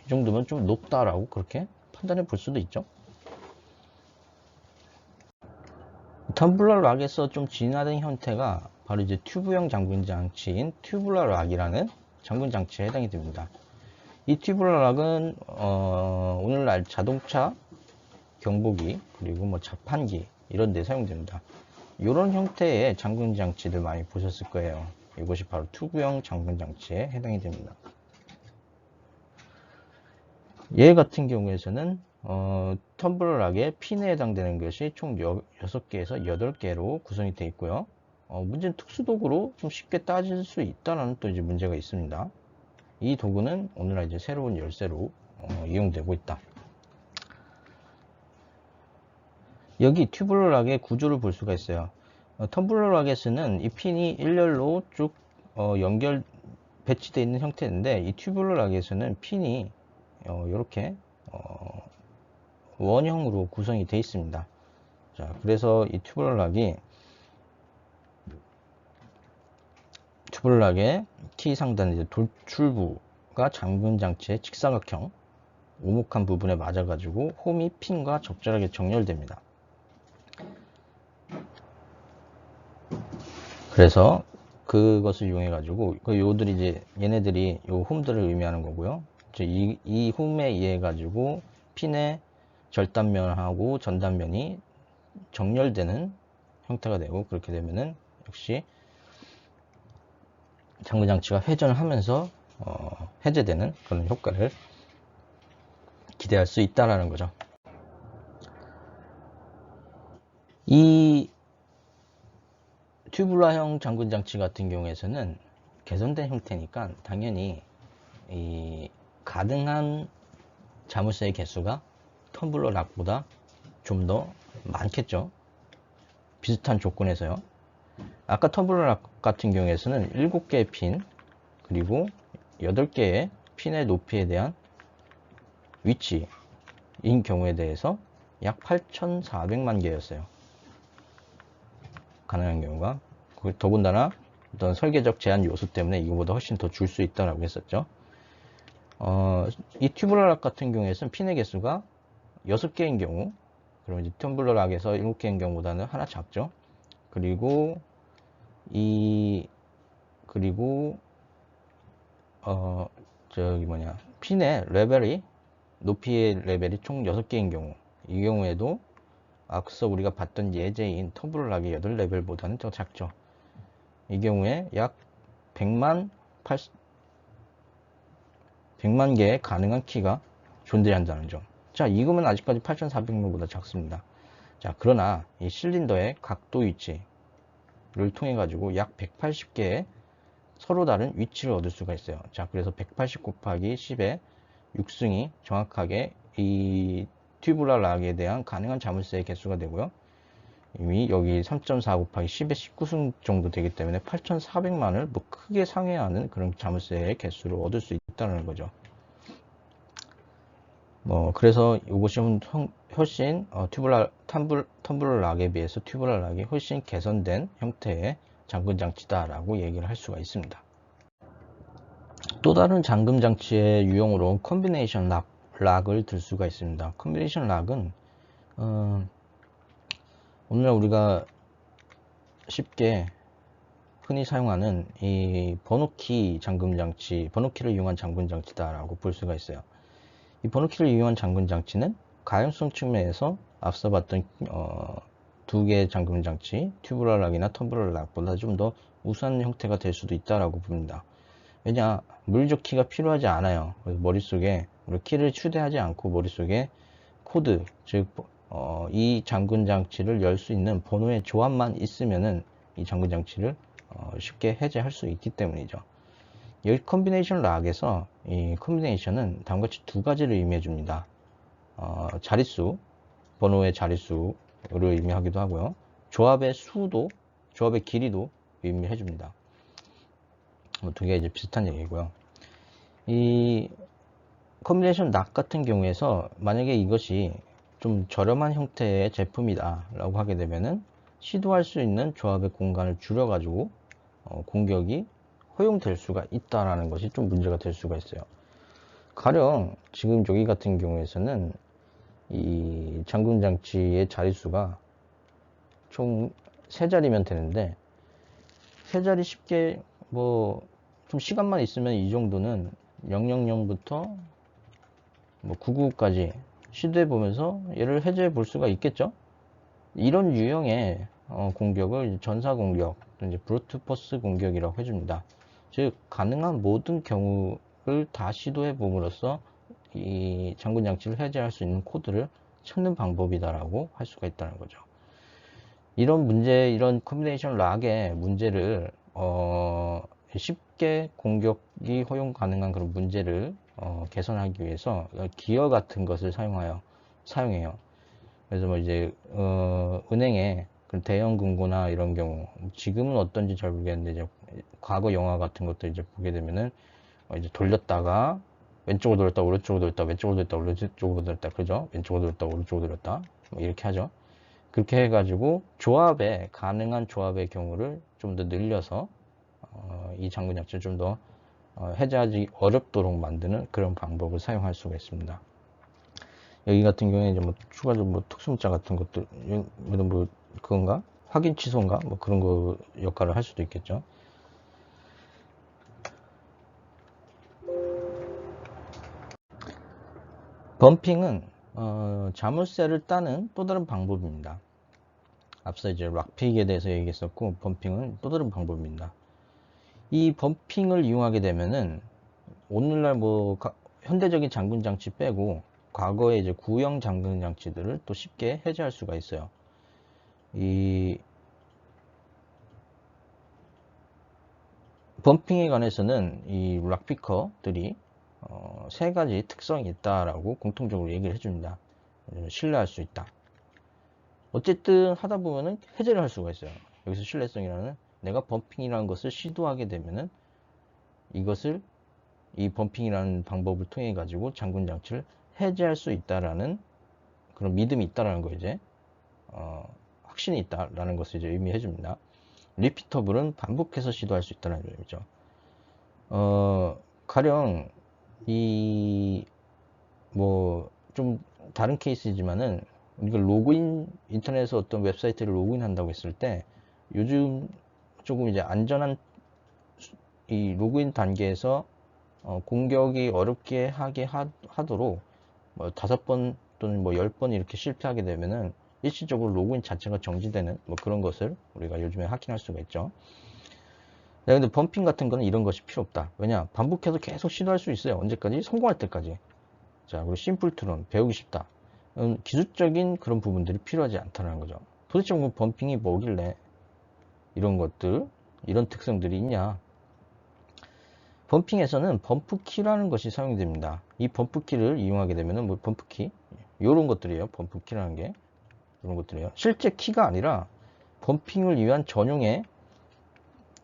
정도면 좀 높다라고 그렇게 판단해 볼 수도 있죠. 텀블러 락에서 좀 진화된 형태가 바로 이제 튜브형 잠금 장치인 튜블러 락이라는 잠금 장치에 해당이 됩니다. 이 튜블러 락은 오늘날 자동차 경보기 그리고 뭐 자판기 이런 데 사용됩니다. 이런 형태의 잠금 장치들 많이 보셨을 거예요. 이것이 바로 튜브형 잠금 장치에 해당이 됩니다. 얘 같은 경우에서는 텀블러 락의 핀에 해당되는 것이 총 6개에서 8개로 구성이 되어 있고요. 문제는 특수도구로 좀 쉽게 따질 수 있다는 또 이제 문제가 있습니다. 이 도구는 오늘날 이제 새로운 열쇠로 이용되고 있다. 여기 튜블러 락의 구조를 볼 수가 있어요. 텀블러 락에서는 이 핀이 일렬로 쭉 배치되어 있는 형태인데 이 튜블러 락에서는 핀이 이렇게 원형으로 구성이 되어 있습니다. 자, 그래서 이 튜블러 락의 T 상단 이제 돌출부가 잠금 장치의 직사각형 오목한 부분에 맞아가지고 홈이 핀과 적절하게 정렬됩니다. 그래서 그것을 이용해 가지고 요들이 이제 얘네들이 요 홈들을 의미하는 거고요. 이 홈에 의해 가지고 핀의 절단면하고 전단면이 정렬되는 형태가 되고 그렇게 되면은 역시 잠금 장치가 회전을 하면서 해제되는 그런 효과를 기대할 수 있다라는 거죠. 이 튜블러형 잠금 장치 같은 경우에서는 개선된 형태니까 당연히 이 가능한 자물쇠의 개수가 텀블러 락보다 좀 더 많겠죠. 비슷한 조건에서요. 아까 텀블러 락 같은 경우에서는 7개의 핀 그리고 8개의 핀의 높이에 대한 위치인 경우에 대해서 약 8,400만 개였어요. 가능한 경우가. 더군다나 어떤 설계적 제한 요소 때문에 이거보다 훨씬 더 줄 수 있다고 했었죠. 이 튜블러 락 같은 경우에는 핀의 개수가 6개인 경우, 그러면 이제 텀블러 락에서 7개인 경우보다는 하나 작죠. 그리고 핀의 레벨이 높이의 레벨이 총 6개인 경우, 이 경우에도 앞서 우리가 봤던 예제인 터블 락의 8레벨보다는 더 작죠. 이 경우에 약 100만 개의 가능한 키가 존재한다는 점. 자, 이거면 아직까지 8400명보다 작습니다. 자, 그러나 이 실린더의 각도 위치를 통해 가지고 약 180개의 서로 다른 위치를 얻을 수가 있어요. 자, 그래서 180 곱하기 10의 6승이 정확하게 이 튜브럴 락에 대한 가능한 자물쇠의 개수가 되고요. 이미 여기 3.4 곱하기 10의 19승 정도 되기 때문에 8400만을 뭐 크게 상회하는 그런 자물쇠의 개수를 얻을 수 있다는 거죠. 그래서 이것이 훨씬 텀블러 락에 비해서 튜브럴 락이 훨씬 개선된 형태의 잠금 장치다라고 얘기를 할 수가 있습니다. 또 다른 잠금 장치의 유형으로 컨비네이션 락을 들 수가 있습니다. 컨비네이션 락은 오늘날 우리가 쉽게 흔히 사용하는 이 번호키 잠금 장치, 번호키를 이용한 잠금 장치다라고 볼 수가 있어요. 이 번호키를 이용한 잠금 장치는 가용성 측면에서 앞서 봤던 두 개의 잠금 장치, 튜브럴 락이나 텀블러 락보다 좀 더 우수한 형태가 될 수도 있다라고 봅니다. 왜냐, 물리적 키가 필요하지 않아요. 그래서 머릿속에 키를 휴대하지 않고 머릿속에 코드, 즉 이 잠금 장치를 열 수 있는 번호의 조합만 있으면은 이 잠금 장치를 쉽게 해제할 수 있기 때문이죠. 여기 컨비네이션 락에서 이 컨비네이션은 다음과 같이 두 가지를 의미해 줍니다. 자릿수, 번호의 자릿수를 의미하기도 하고요. 조합의 수도, 조합의 길이도 의미해 줍니다. 두 개가 이제 비슷한 얘기고요. 이 컨비네이션 락 같은 경우에서 만약에 이것이 좀 저렴한 형태의 제품이다 라고 하게 되면은 시도할 수 있는 조합의 공간을 줄여 가지고 공격이 허용될 수가 있다라는 것이 좀 문제가 될 수가 있어요. 가령 지금 여기 같은 경우에서는 이 잠금 장치의 자릿수가 총 3자리면 되는데 3자리 쉽게 좀 시간만 있으면 이 정도는 000부터 999까지 시도해 보면서 얘를 해제해 볼 수가 있겠죠. 이런 유형의 공격을 전사 공격, 이제 브루트 포스 공격이라고 해줍니다. 즉 가능한 모든 경우를 다 시도해 봄으로써 이 잠금 장치를 해제할 수 있는 코드를 찾는 방법이다라고 할 수가 있다는 거죠. 이런 컨비네이션 락의 문제를 쉽게 공격이 허용 가능한 그런 문제를 개선하기 위해서 기어 같은 것을 사용해요. 그래서 이제 은행에 대형 금고나 이런 경우, 지금은 어떤지 잘 모르겠는데 이제 과거 영화 같은 것도 이제 보게 되면은 이제 돌렸다가 왼쪽으로 돌렸다, 오른쪽으로 돌렸다, 왼쪽으로 돌렸다, 오른쪽으로 돌렸다, 그죠? 왼쪽으로 돌렸다, 오른쪽으로 돌렸다, 이렇게 하죠. 그렇게 해가지고 가능한 조합의 경우를 좀 더 늘려서 이 잠금 장치를 좀 더 해제하기 어렵도록 만드는 그런 방법을 사용할 수가 있습니다. 여기 같은 경우에 이제 추가적으로 특수문자 같은 것들, 그건가? 확인 취소인가? 그런 거 역할을 할 수도 있겠죠. 범핑은 자물쇠를 따는 또 다른 방법입니다. 앞서 이제 락픽에 대해서 얘기했었고, 범핑은 또 다른 방법입니다. 이 범핑을 이용하게 되면은 오늘날 현대적인 잠금 장치 빼고 과거에 이제 구형 잠금 장치들을 또 쉽게 해제할 수가 있어요. 이 범핑에 관해서는 이 락피커들이 3가지 특성이 있다라고 공통적으로 얘기를 해줍니다. 신뢰할 수 있다. 어쨌든 하다 보면은 해제를 할 수가 있어요. 여기서 신뢰성이라는, 내가 범핑이라는 것을 시도하게 되면은 이 범핑이라는 방법을 통해 가지고 잠금 장치를 해제할 수 있다라는 그런 믿음이 있다라는 거, 이제 확신이 있다라는 것을 이제 의미해 줍니다. 리피터블은 반복해서 시도할 수 있다는 점이죠. 가령 좀 다른 케이스이지만은 우리가 인터넷에서 어떤 웹사이트를 로그인 한다고 했을 때 요즘 조금 이제 안전한 이 로그인 단계에서 공격이 어렵게 하게 하도록 뭐 5번 또는 뭐 10번 이렇게 실패하게 되면은 일시적으로 로그인 자체가 정지되는 뭐 그런 것을 우리가 요즘에 하킹할 수가 있죠. 네, 근데 범핑 같은 거는 이런 것이 필요 없다. 왜냐? 반복해서 계속 시도할 수 있어요. 언제까지? 성공할 때까지. 자, 그리고 심플 트론, 배우기 쉽다. 기술적인 그런 부분들이 필요하지 않다는 거죠. 도대체 뭐 범핑이 뭐길래 이런 것들, 이런 특성들이 있냐? 범핑에서는 범프키라는 것이 사용이 됩니다. 이 범프키를 이용하게 되면은 뭐 범프키, 요런 것들이에요. 범프키라는 게. 이런 것들이에요. 실제 키가 아니라 범핑을 위한 전용의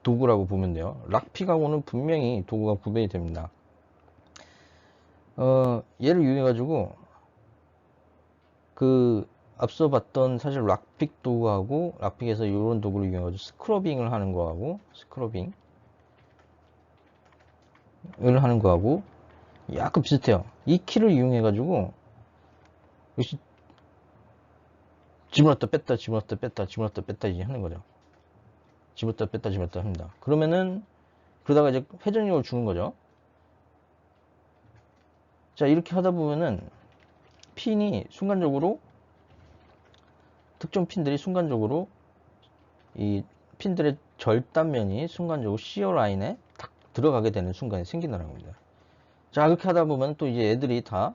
도구라고 보면 돼요. 락픽하고는 분명히 도구가 구별이 됩니다. 얘를 이용해가지고 그 앞서 봤던 사실 락픽 도구하고 락픽에서 이런 도구를 이용해가지고 스크러빙을 하는 거하고 스크러빙을 하는 거하고 약간 비슷해요. 이 키를 이용해가지고 역시 집어넣었다 뺐다 집어넣었다 뺐다 집어넣었다 뺐다 이제 하는 거죠. 집었다 뺐다 집었다 합니다. 그러면은 그러다가 이제 회전력을 주는 거죠. 자, 이렇게 하다 보면은 핀이 순간적으로 특정 핀들이 순간적으로 이 핀들의 절단면이 순간적으로 시어 라인에 탁 들어가게 되는 순간이 생긴다는 겁니다. 자, 그렇게 하다 보면 또 이제 애들이 다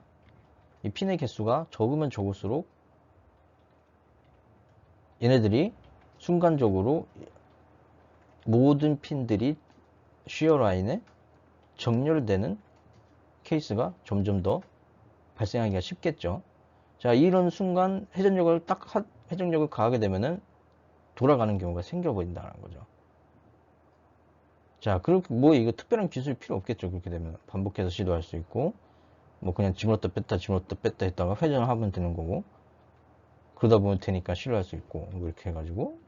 이 핀의 개수가 적으면 적을수록 얘네들이 순간적으로 모든 핀들이 시어 라인에 정렬되는 케이스가 점점 더 발생하기가 쉽겠죠. 자, 이런 순간 회전력을 가하게 되면은 돌아가는 경우가 생겨버린다는 거죠. 자, 그리고 뭐 이거 특별한 기술이 필요 없겠죠. 그렇게 되면 반복해서 시도할 수 있고, 뭐 그냥 집어넣었다 뺐다 집어넣었다 뺐다 했다가 회전을 하면 되는 거고, 그러다 보면 되니까 시도할 수 있고, 뭐 이렇게 해가지고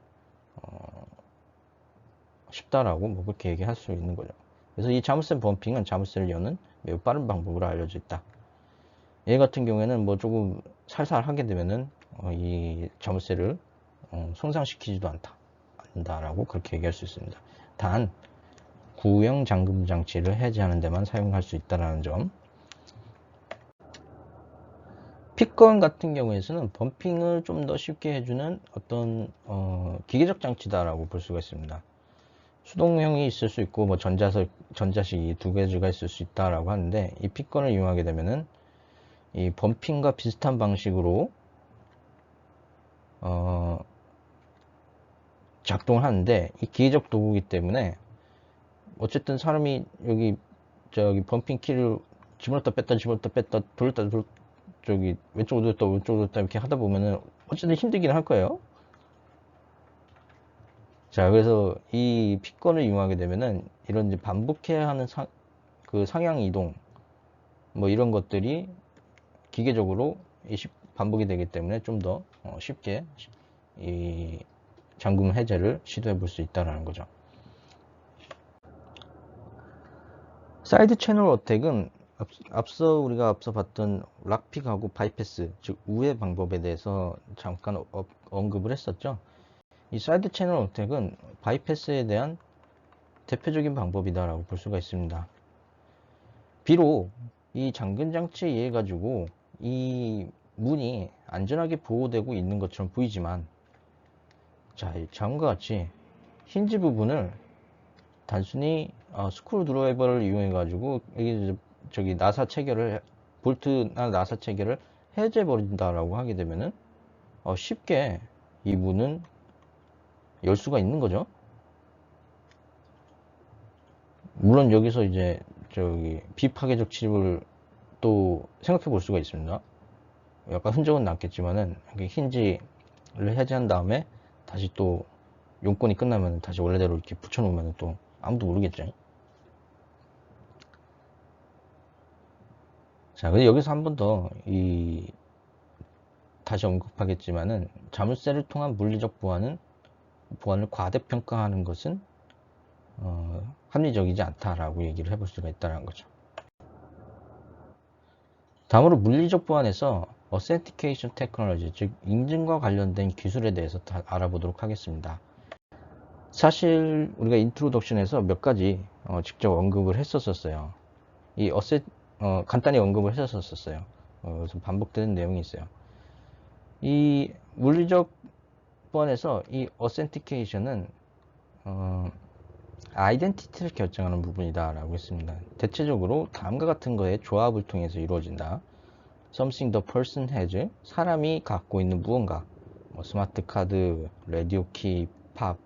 쉽다라고 뭐 그렇게 얘기할 수 있는 거죠. 그래서 이 자물쇠 범핑은 자물쇠를 여는 매우 빠른 방법으로 알려져 있다. 얘 같은 경우에는 뭐 조금 살살 하게 되면은 이 자물쇠를 손상시키지도 않는다라고 그렇게 얘기할 수 있습니다. 단 구형 잠금 장치를 해제하는 데만 사용할 수 있다는 점. 픽건 같은 경우에서는 범핑을 좀 더 쉽게 해주는 어떤 기계적 장치다라고 볼 수가 있습니다. 수동형이 있을 수 있고 뭐 전자식이 두 가지가 있을 수 있다라고 하는데 이 픽건을 이용하게 되면은 이 범핑과 비슷한 방식으로 작동을 하는데 이 기계적 도구이기 때문에 어쨌든 사람이 여기 저기 범핑 키를 집어넣었다 뺐다 집어넣었다 뺐다 돌렸다 저기 왼쪽으로 돌렸다 오른쪽으로 돌렸다 이렇게 하다 보면은 어쨌든 힘들긴 할 거예요. 자, 그래서 이 픽건을 이용하게 되면은 이런 이제 반복해야 하는 그 상향 이동 뭐 이런 것들이 기계적으로 반복이 되기 때문에 좀 더 쉽게 이 잠금 해제를 시도해 볼 수 있다는 거죠. 사이드 채널 어택은 우리가 앞서 봤던 락픽하고 바이패스, 즉 우회 방법에 대해서 잠깐 언급을 했었죠. 이 사이드 채널 어택은 바이패스에 대한 대표적인 방법이다라고 볼 수가 있습니다. 비록 이 잠금 장치에 의해 가지고 이 문이 안전하게 보호되고 있는 것처럼 보이지만, 자, 다음과 같이 힌지 부분을 단순히 스크루 드라이버를 이용해 가지고 저기 나사 체결을 볼트나 나사 체결을 해제 버린다라고 하게 되면은 쉽게 이 문은 열 수가 있는 거죠. 물론 여기서 이제 저기 비파괴적 침입을 또 생각해 볼 수가 있습니다. 약간 흔적은 남겠지만은 힌지를 해제한 다음에 다시 또 용건이 끝나면 다시 원래대로 이렇게 붙여놓으면 또 아무도 모르겠죠. 자, 근데 여기서 한 번 더 다시 언급하겠지만은 자물쇠를 통한 물리적 보안을 과대평가하는 것은 합리적이지 않다라고 얘기를 해볼 수가 있다는 거죠. 다음으로 물리적 보안에서 Authentication Technology, 즉 인증과 관련된 기술에 대해서 알아보도록 하겠습니다. 사실 우리가 인트로덕션에서 몇 가지 직접 언급을 했었어요. 간단히 언급을 했었어요. 그래서 반복되는 내용이 있어요. 이 물리적번에서 이 authentication은 아이덴티티를 결정하는 부분이다 라고 했습니다. 대체적으로 다음과 같은 거의 조합을 통해서 이루어진다. Something the person has, 사람이 갖고 있는 무언가, 스마트 카드, 라디오 키, 팝,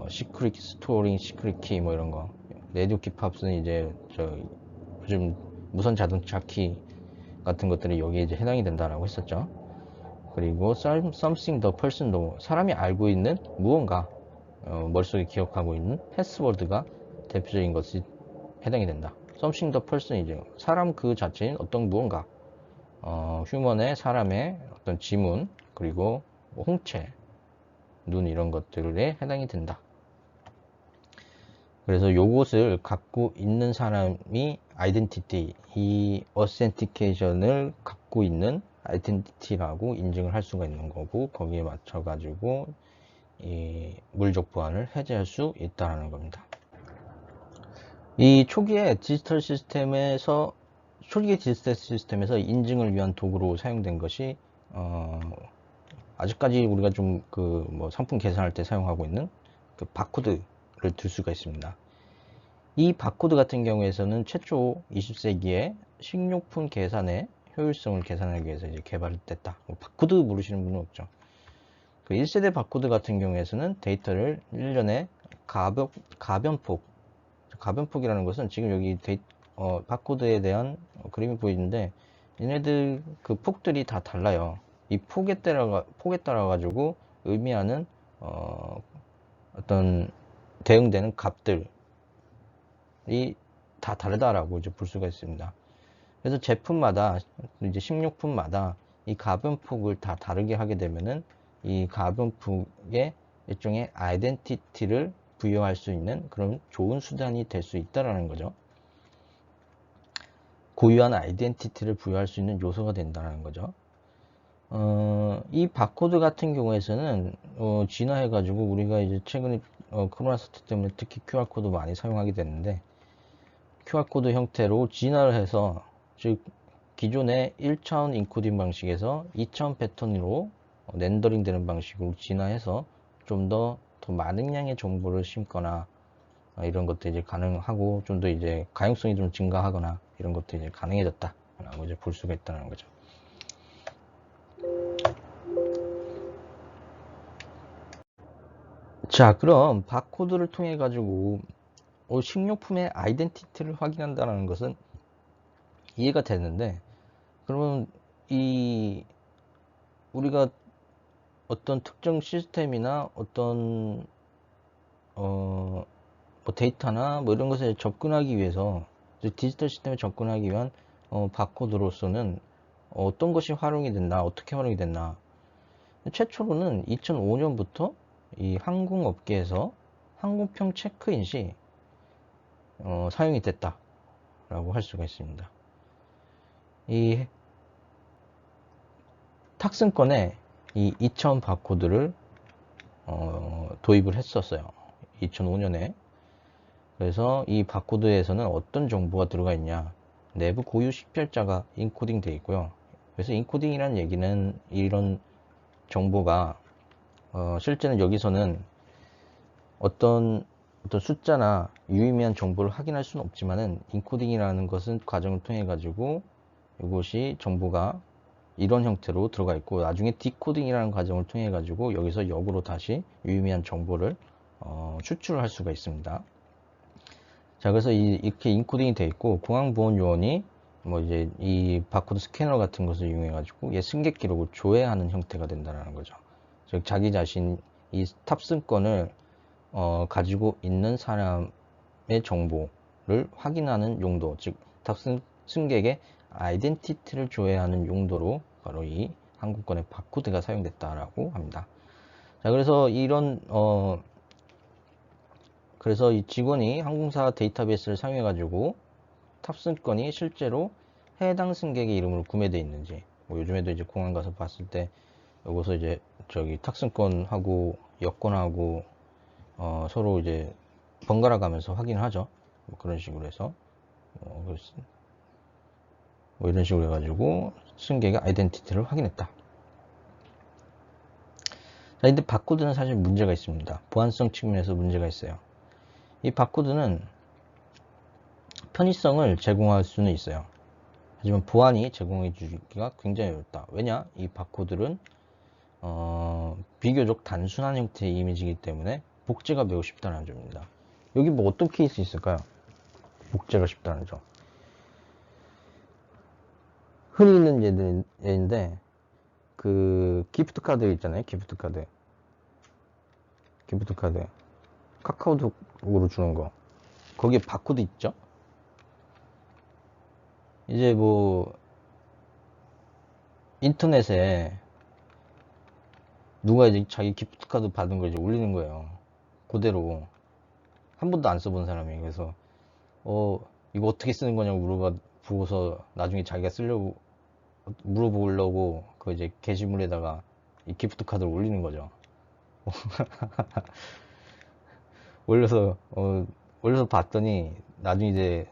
시크릿 스토링, 시크릿 키 이런 거. 라디오 키 팝은 이제 요즘 무선 자동차 키 같은 것들이 여기에 이제 해당이 된다라고 했었죠. 그리고 something the person도 사람이 알고 있는 무언가, 머릿속에 기억하고 있는 패스워드가 대표적인 것이 해당이 된다. something the person이죠. 사람 그 자체인 어떤 무언가, 휴먼의 사람의 어떤 지문, 그리고 홍채, 눈 이런 것들에 해당이 된다. 그래서 요것을 갖고 있는 사람이 아이덴티티, 이 어센티케이션을 갖고 있는 아이덴티티라고 인증을 할 수가 있는 거고, 거기에 맞춰 가지고 이 물적 보안을 해제할 수 있다는 겁니다. 이 초기의 디지털 시스템에서 인증을 위한 도구로 사용된 것이 아직까지 우리가 좀 상품 계산할 때 사용하고 있는 그 바코드를 들 수가 있습니다. 이 바코드 같은 경우에서는 최초 20세기에 식료품 계산의 효율성을 계산하기 위해서 이제 개발됐다. 바코드 모르시는 분은 없죠. 그 1세대 바코드 같은 경우에서는 데이터를 1년에 가변폭이라는 것은 지금 여기 바코드에 대한 그림이 보이는데, 얘네들 그 폭들이 다 달라요. 이 폭에 따라 가지고 의미하는 어떤 대응되는 값들이 다 다르다라고 이제 볼 수가 있습니다. 그래서 제품마다, 이제 식료품마다 이 가변폭을 다 다르게 하게 되면은 이 가변폭에 일종의 아이덴티티를 부여할 수 있는 그런 좋은 수단이 될 수 있다라는 거죠. 고유한 아이덴티티를 부여할 수 있는 요소가 된다는 거죠. 이 바코드 같은 경우에서는 진화해가지고 우리가 이제 최근에 코로나 사태 때문에 특히 QR코드 많이 사용하게 됐는데, QR코드 형태로 진화를 해서, 즉 기존의 1차원 인코딩 방식에서 2차원 패턴으로 렌더링 되는 방식으로 진화해서 좀 더 많은 양의 정보를 심거나 이런 것도 이제 가능하고, 좀 더 이제 가용성이 좀 증가하거나 이런 것도 이제 가능해졌다라고 이제 볼 수가 있다는 거죠. 자, 그럼 바코드를 통해 가지고 식료품의 아이덴티티를 확인한다는 것은 이해가 되는데, 그러면 우리가 어떤 특정 시스템이나 어떤 데이터나 이런 것에 접근하기 위해서, 디지털 시스템에 접근하기 위한 바코드로서는 어떤 것이 활용이 됐나, 어떻게 활용이 됐나. 최초로는 2005년부터 이 항공업계에서 항공편 체크인시 사용이 됐다라고 할 수가 있습니다. 이 탑승권에 이 2차원 바코드를 도입을 했었어요. 2005년에. 그래서 이 바코드에서는 어떤 정보가 들어가 있냐, 내부 고유 식별자가 인코딩 되어 있고요. 그래서 인코딩이라는 얘기는 이런 정보가 실제는 여기서는 어떤 숫자나 유의미한 정보를 확인할 수는 없지만은, 인코딩이라는 것은 과정을 통해 가지고 이것이 정보가 이런 형태로 들어가 있고, 나중에 디코딩이라는 과정을 통해 가지고 여기서 역으로 다시 유의미한 정보를 추출을 할 수가 있습니다. 자, 그래서 이렇게 인코딩이 되어 있고, 공항보안요원이 이제 이 바코드 스캐너 같은 것을 이용해 가지고 얘 승객 기록을 조회하는 형태가 된다는 거죠. 즉 자기 자신 이 탑승권을 가지고 있는 사람의 정보를 확인하는 용도, 즉 승객의 아이덴티티를 조회하는 용도로 바로 이 항공권의 바코드가 사용됐다라고 합니다. 자, 그래서 그래서 이 직원이 항공사 데이터베이스를 사용해 가지고 탑승권이 실제로 해당 승객의 이름으로 구매되어 있는지, 요즘에도 이제 공항 가서 봤을 때 여기서 이제 탑승권하고 여권하고 서로 이제 번갈아 가면서 확인을 하죠. 그런 식으로 해서 뭐 이런 식으로 해가지고 승객의 아이덴티티를 확인했다. 자, 근데 바코드는 사실 문제가 있습니다. 보안성 측면에서 문제가 있어요. 이 바코드는 편의성을 제공할 수는 있어요. 하지만 보안이 제공해 주기가 굉장히 어렵다. 왜냐? 이 바코드는 비교적 단순한 형태의 이미지이기 때문에 복제가 매우 쉽다는 점입니다. 여기 뭐 어떤 케이스 있을까요? 복제가 쉽다는 점. 흔히 있는 예인데, 그 기프트 카드 있잖아요. 기프트 카드. 카카오톡으로 주는 거. 거기에 바코드 있죠? 이제 뭐 인터넷에 누가 이제 자기 기프트 카드 받은 걸 이제 올리는 거예요. 그대로. 한 번도 안 써본 사람이. 그래서 이거 어떻게 쓰는 거냐고 물어보고서 나중에 자기가 쓰려고 물어보려고 그 이제 게시물에다가 이 기프트 카드를 올리는 거죠. 올려서 봤더니 나중에 이제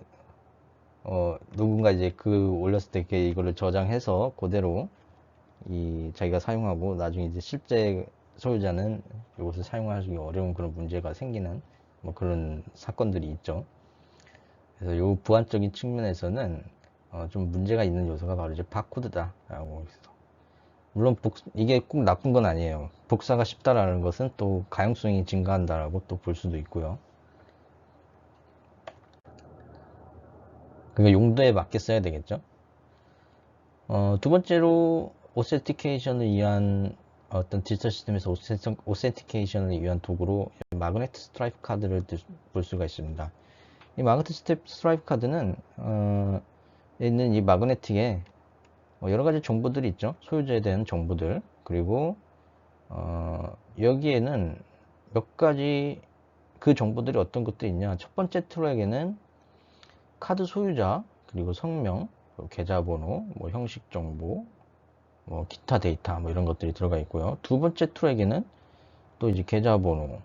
누군가 이제 그 올렸을 때 이거를 저장해서 그대로 자기가 사용하고 나중에 이제 실제 소유자는 이것을 사용하기 어려운 그런 문제가 생기는 뭐 그런 사건들이 있죠. 그래서 요 보안적인 측면에서는 좀 문제가 있는 요소가 바로 이제 바코드다라고 해서 물론 이게 꼭 나쁜 건 아니에요. 복사가 쉽다라는 것은 또 가용성이 증가한다라고 또 볼 수도 있고요. 그러니까 용도에 맞게 써야 되겠죠. 두 번째로 오센티케이션을 위한 어떤 디지털 시스템에서 오센티케이션을 위한 도구로 마그네틱 스트라이프 카드를 볼 수가 있습니다. 이 마그네틱 스트라이프 카드는 있는 이 마그네틱에 여러 가지 정보들이 있죠. 소유자에 대한 정보들. 그리고 여기에는 몇 가지 그 정보들이 어떤 것들이 있냐. 첫 번째 트랙에는 카드 소유자, 그리고 성명, 계좌번호, 뭐 형식 정보, 뭐 기타 데이터 뭐 이런 것들이 들어가 있고요. 두 번째 트랙에는 또 이제 계좌번호,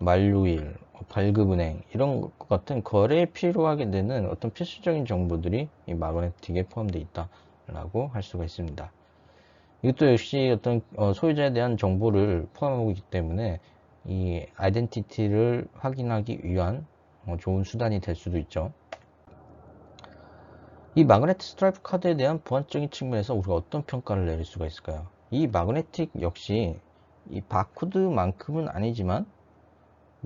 만료일, 발급은행 이런 것 같은 거래에 필요하게 되는 어떤 필수적인 정보들이 이 마그네틱에 포함되어 있다라고 할 수가 있습니다. 이것도 역시 어떤 소유자에 대한 정보를 포함하고 있기 때문에 이 아이덴티티를 확인하기 위한 좋은 수단이 될 수도 있죠. 이 마그네틱 스트라이프 카드에 대한 보안적인 측면에서 우리가 어떤 평가를 내릴 수가 있을까요? 이 마그네틱 역시 이 바코드만큼은 아니지만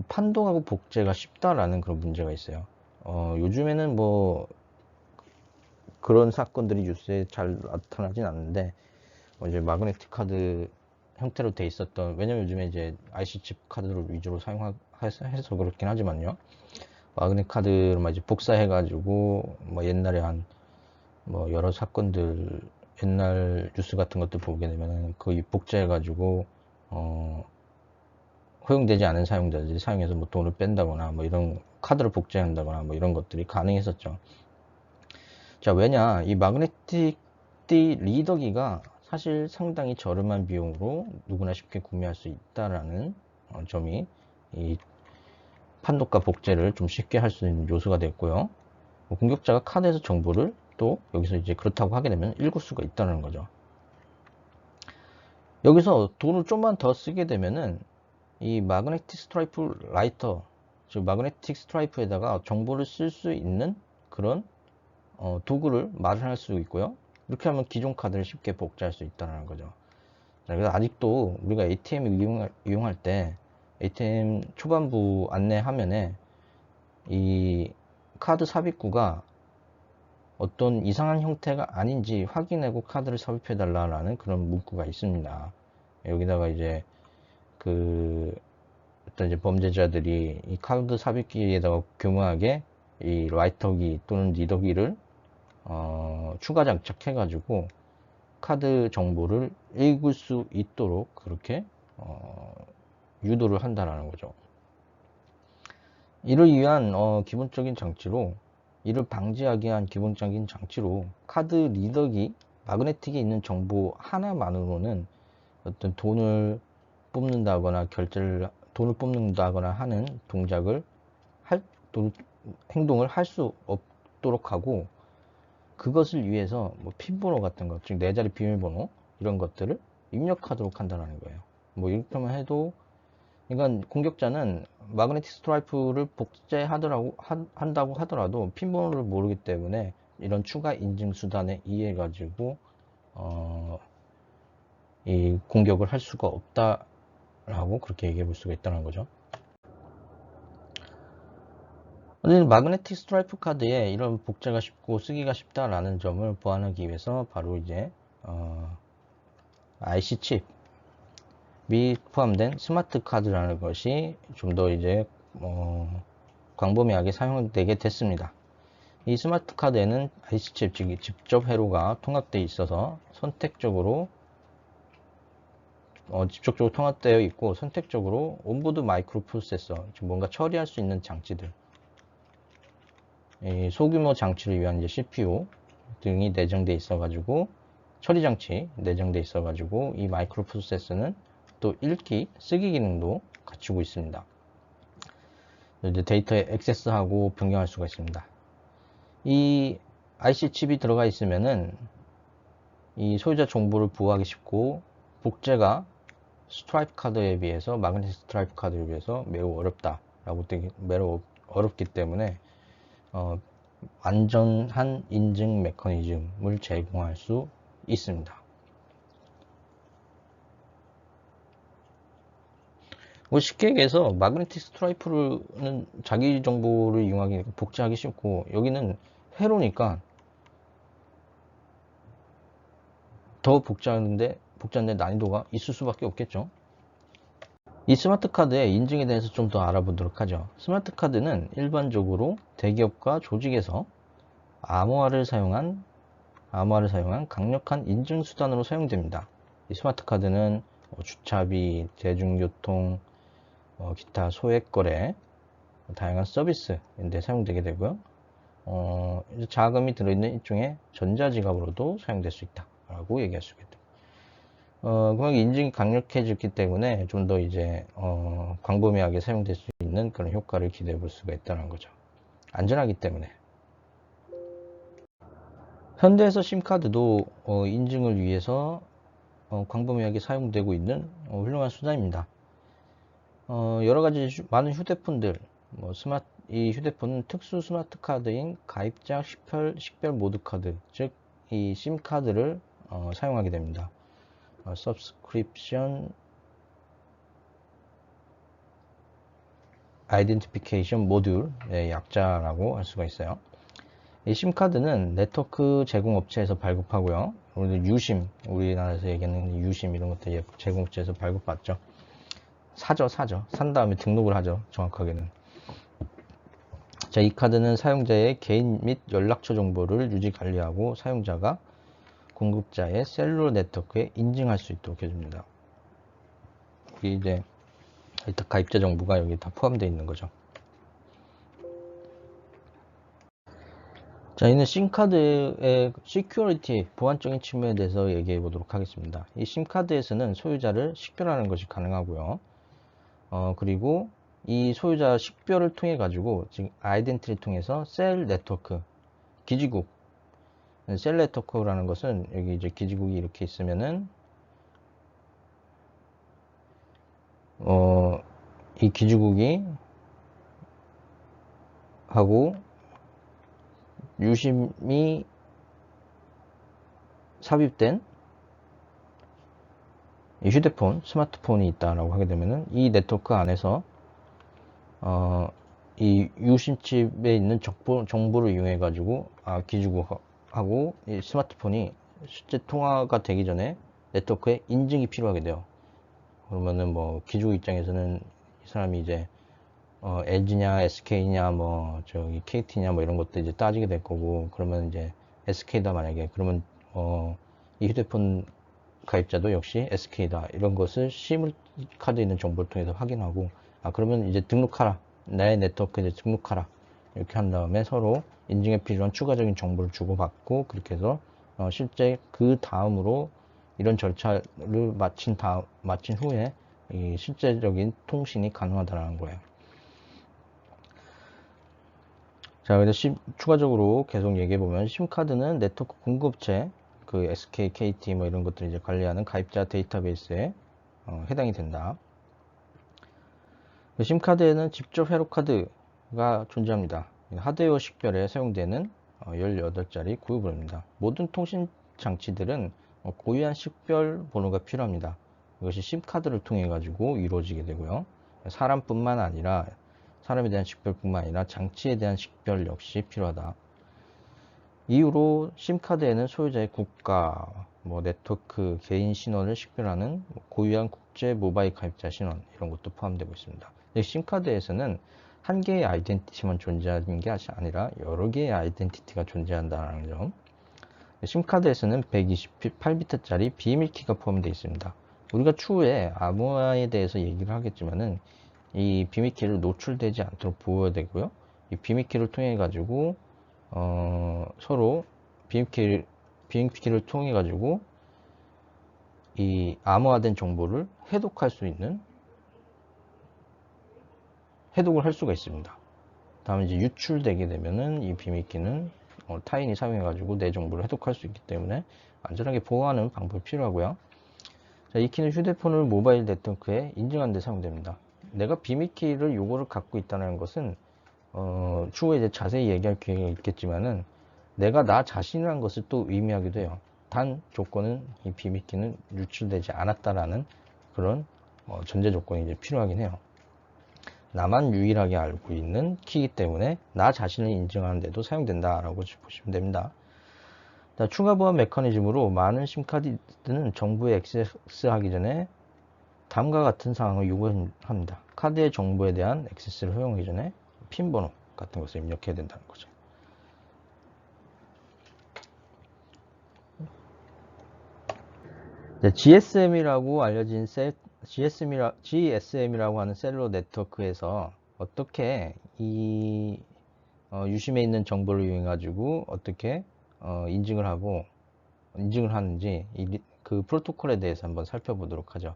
판독하고 복제가 쉽다라는 그런 문제가 있어요. 요즘에는 뭐 그런 사건들이 뉴스에 잘 나타나진 않는데 이제 마그네틱 카드 형태로 돼 있었던, 왜냐면 요즘에 이제 IC 칩 카드를 위주로 사용해서 그렇긴 하지만요. 마그네틱 카드로만 이제 복사해가지고 뭐 옛날에 뭐 여러 사건들, 옛날 뉴스 같은 것들 보게 되면은 거의 복제해가지고 허용되지 않은 사용자들이 사용해서 뭐 돈을 뺀다거나 뭐 이런 카드를 복제한다거나 뭐 이런 것들이 가능했었죠. 자, 왜냐, 이 마그네틱 리더기가 사실 상당히 저렴한 비용으로 누구나 쉽게 구매할 수 있다라는 점이 이 판독과 복제를 좀 쉽게 할 수 있는 요소가 됐고요. 공격자가 카드에서 정보를 또 여기서 이제 그렇다고 하게 되면 읽을 수가 있다는 거죠. 여기서 돈을 좀만 더 쓰게 되면은 이 마그네틱 스트라이프 라이터, 즉 마그네틱 스트라이프에다가 정보를 쓸 수 있는 그런 도구를 마련할 수 있고요. 이렇게 하면 기존 카드를 쉽게 복제할 수 있다는 거죠. 그래서 아직도 우리가 ATM을 이용할 때 ATM 초반부 안내 화면에 이 카드 삽입구가 어떤 이상한 형태가 아닌지 확인하고 카드를 삽입해 달라는 그런 문구가 있습니다. 여기다가 이제 어떤 이제 범죄자들이 이 카드 삽입기에다가 교묘하게 이 라이터기 또는 리더기를 추가 장착해 가지고 카드 정보를 읽을 수 있도록 그렇게 유도를 한다는 거죠. 이를 위한 기본적인 장치로, 이를 방지하기 위한 기본적인 장치로 카드 리더기 마그네틱에 있는 정보 하나만으로는 어떤 돈을 뽑는다거나 하는 동작을 행동을 할 수 없도록 하고, 그것을 위해서 뭐 핀번호 같은 것, 즉 네 자리 비밀번호 이런 것들을 입력하도록 한다는 거예요. 뭐 이렇게만 해도, 그러니까 공격자는 마그네틱 스트라이프를 한다고 하더라도 핀번호를 모르기 때문에 이런 추가 인증 수단에 의해 가지고 이 공격을 할 수가 없다라고 그렇게 얘기해 볼 수가 있다는 거죠. 마그네틱 스트라이프 카드에 이런 복제가 쉽고 쓰기가 쉽다라는 점을 보완하기 위해서 바로 이제 IC 칩이 포함된 스마트 카드라는 것이 좀 더 이제 광범위하게 사용되게 됐습니다. 이 스마트 카드에는 IC 칩, 즉 직접 회로가 통합되어 있어서 직접적으로 통합되어 있고 선택적으로 온보드 마이크로 프로세서, 즉 뭔가 처리할 수 있는 장치들, 소규모 장치를 위한 이제 CPU 등이 내장되어 있어가지고 처리 장치 내장되어 있어가지고 이 마이크로 프로세서는 또 읽기, 쓰기 기능도 갖추고 있습니다. 이제 데이터에 액세스하고 변경할 수가 있습니다. 이 IC 칩이 들어가 있으면은 이 소유자 정보를 보호하기 쉽고 복제가 스트라이프 카드에 비해서 마그네틱 스트라이프 카드에 비해서 매우 어렵기 때문에 안전한 인증 메커니즘을 제공할 수 있습니다. 뭐 쉽게 얘기해서 마그네틱 스트라이프는 자기 정보를 이용하기 복제하기 쉽고, 여기는 회로니까 더 복제하는데 난이도가 있을 수밖에 없겠죠. 이 스마트 카드의 인증에 대해서 좀 더 알아보도록 하죠. 스마트 카드는 일반적으로 대기업과 조직에서 암호화를 사용한 강력한 인증 수단으로 사용됩니다. 이 스마트 카드는 주차비, 대중교통, 기타 소액 거래, 다양한 서비스인데 사용되게 되고요. 자금이 들어있는 일종의 전자지갑으로도 사용될 수 있다라고 얘기할 수 있겠죠. 그만 인증이 강력해졌기 때문에 좀 더 이제 광범위하게 사용될 수 있는 그런 효과를 기대해 볼 수가 있다는 거죠. 안전하기 때문에. 현대에서 심카드도 인증을 위해서 광범위하게 사용되고 있는 훌륭한 수단입니다. 여러 가지 많은 휴대폰들, 이 휴대폰은 특수 스마트 카드인 가입자 식별 모드 카드, 즉 이 심카드를 사용하게 됩니다. Subscription Identification Module의 약자라고 할 수가 있어요. 이 심카드는 네트워크 제공업체에서 발급하고요. 우리나라에서 얘기하는 유심 이런 것들 제공업체에서 발급받죠. 사죠. 산 다음에 등록을 하죠. 정확하게는. 자, 이 카드는 사용자의 개인 및 연락처 정보를 유지 관리하고 사용자가 공급자의 셀룰러 네트워크에 인증할 수 있도록 해줍니다. 이게 이제 가입자 정보가 여기 다 포함되어 있는 거죠. 자, 이는 심카드의 시큐리티, 보안적인 측면에 대해서 얘기해 보도록 하겠습니다. 이 심카드에서는 소유자를 식별하는 것이 가능하고요. 그리고 이 소유자 식별을 통해 가지고, 즉 아이덴티티를 통해서 셀 네트워크, 기지국, 셀 네트워크라는 것은 여기 이제 기지국이 이렇게 있으면은 이 기지국이 하고 유심이 삽입된 이 스마트폰이 있다라고 하게 되면은 이 네트워크 안에서 이 유심칩에 있는 정보를 이용해 가지고 기지국하고 이 스마트폰이 실제 통화가 되기 전에 네트워크에 인증이 필요하게 돼요. 그러면은 뭐 기지국 입장에서는 이 사람이 이제 LG냐 SK냐 뭐 저기 KT냐 뭐 이런 것도 이제 따지게 될 거고, 그러면 이제 SK다 만약에, 그러면 이 휴대폰 가입자도 역시 SK다 이런 것을 심 카드에 있는 정보를 통해서 확인하고, 그러면 이제 등록하라, 내 네트워크에 등록하라 이렇게 한 다음에 서로 인증에 필요한 추가적인 정보를 주고받고, 그렇게 해서 실제 그 다음으로 이런 절차를 마친 후에 이 실제적인 통신이 가능하다는 거예요. 자, 근데 추가적으로 계속 얘기해 보면 심카드는 네트워크 공급체, 그 SK, KT 뭐 이런 것들 이제 관리하는 가입자 데이터베이스에 해당이 된다. 심카드에는 직접 회로카드가 존재합니다. 하드웨어 식별에 사용되는 18자리 구유번호입니다. 모든 통신 장치들은 고유한 식별 번호가 필요합니다. 이것이 심카드를 통해 가지고 이루어지게 되고요. 사람뿐만 아니라 사람에 대한 식별뿐만 아니라 장치에 대한 식별 역시 필요하다. 이후로 심카드에는 소유자의 국가, 네트워크, 개인 신원을 식별하는 고유한 국제 모바일 가입자 신원 이런 것도 포함되고 있습니다. 심카드에서는 한 개의 아이덴티티만 존재하는 게 아니라 여러 개의 아이덴티티가 존재한다는 점. 심카드에서는 128비트짜리 비밀키가 포함되어 있습니다. 우리가 추후에 암호화에 대해서 얘기를 하겠지만은 이 비밀키를 노출되지 않도록 보호해야 되고요. 이 비밀키를 통해 가지고 서로 비밀키를 통해 가지고 이 암호화된 정보를 해독을 할 수가 있습니다. 다음에 이제 유출되게 되면은 이 비밀키는 타인이 사용해 가지고 내 정보를 해독할 수 있기 때문에 안전하게 보호하는 방법이 필요하고요. 자, 이 키는 휴대폰을 모바일 네트워크에 인증하는 데 사용됩니다. 내가 비밀키를 요거를 갖고 있다는 것은 추후에 이제 자세히 얘기할 기회가 있겠지만은 내가 나 자신이라는 것을 또 의미하기도 해요. 단 조건은 이 비밀키는 유출되지 않았다라는 그런 전제 조건이 이제 필요하긴 해요. 나만 유일하게 알고 있는 키이기 때문에 나 자신을 인증하는 데도 사용된다라고 보시면 됩니다. 자, 추가 보안 메커니즘으로 많은 심카드는 정보에 액세스하기 전에 다음과 같은 사항을 요구합니다. 카드의 정보에 대한 액세스를 허용하기 전에 핀 번호 같은 것을 입력해야 된다는 거죠. GSM이라고 알려진 GSM이라고 하는 셀룰러 네트워크에서 어떻게 이 유심에 있는 정보를 이용해 가지고 어떻게 인증을 하는지 그 프로토콜에 대해서 한번 살펴보도록 하죠.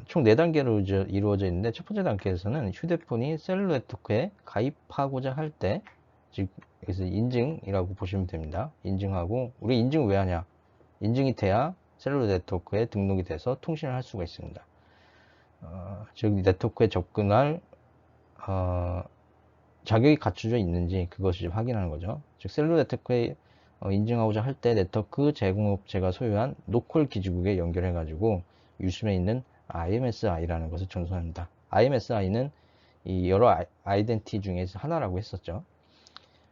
총 4단계로 이루어져 있는데 첫 번째 단계에서는 휴대폰이 셀룰러 네트워크에 가입하고자 할 때, 즉 여기서 인증이라고 보시면 됩니다. 인증하고, 우리 인증을 왜 하냐? 인증이 돼야 셀룰러 네트워크에 등록이 돼서 통신을 할 수가 있습니다. 즉 네트워크에 접근할 자격이 갖춰져 있는지 그것을 확인하는 거죠. 즉 셀룰러 네트워크에 인증하고자 할 때 네트워크 제공업체가 소유한 노콜 기지국에 연결해 가지고 유심에 있는 IMSI라는 것을 전송합니다. IMSI는 이 여러 아이덴티 중에서 하나라고 했었죠.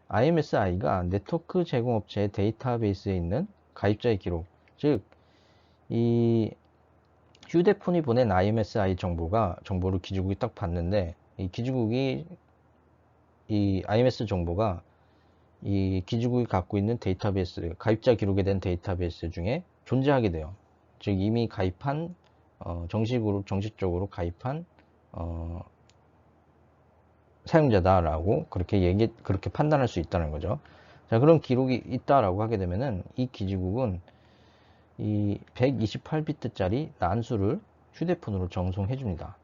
IMSI가 네트워크 제공업체의 데이터베이스에 있는 가입자의 기록, 즉 이 휴대폰이 보낸 IMSI 정보를 기지국이 딱 봤는데 이 기지국이 이 IMS 정보가 이 기지국이 갖고 있는 데이터베이스, 가입자 기록에 대한 데이터베이스 중에 존재하게 돼요. 즉 이미 가입한 정식적으로 가입한 사용자다라고 그렇게 판단할 수 있다는 거죠. 자, 그런 기록이 있다라고 하게 되면은 이 기지국은 이 128비트짜리 난수를 휴대폰으로 정송해 줍니다.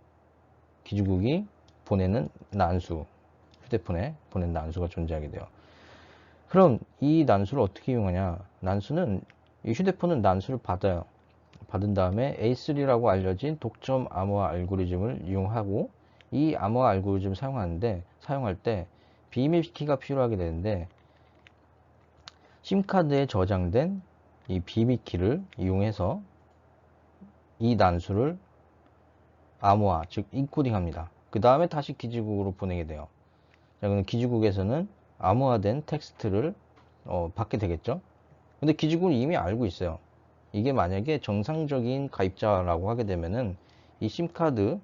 기지국이 보내는 난수, 휴대폰에 보낸 난수가 존재하게 돼요. 그럼 이 난수를 어떻게 이용하냐? 이 휴대폰은 난수를 받아요. 받은 다음에 A3라고 알려진 독점 암호화 알고리즘을 이용하고 이 암호화 알고리즘을 사용할 때 비밀키가 필요하게 되는데 심카드에 저장된 이 비밀키를 이용해서 이 난수를 암호화, 즉 인코딩합니다. 그 다음에 다시 기지국으로 보내게 돼요. 자, 그럼 기지국에서는 암호화된 텍스트를 받게 되겠죠. 근데 기지국은 이미 알고 있어요. 이게 만약에 정상적인 가입자라고 하게 되면은 이 심카드에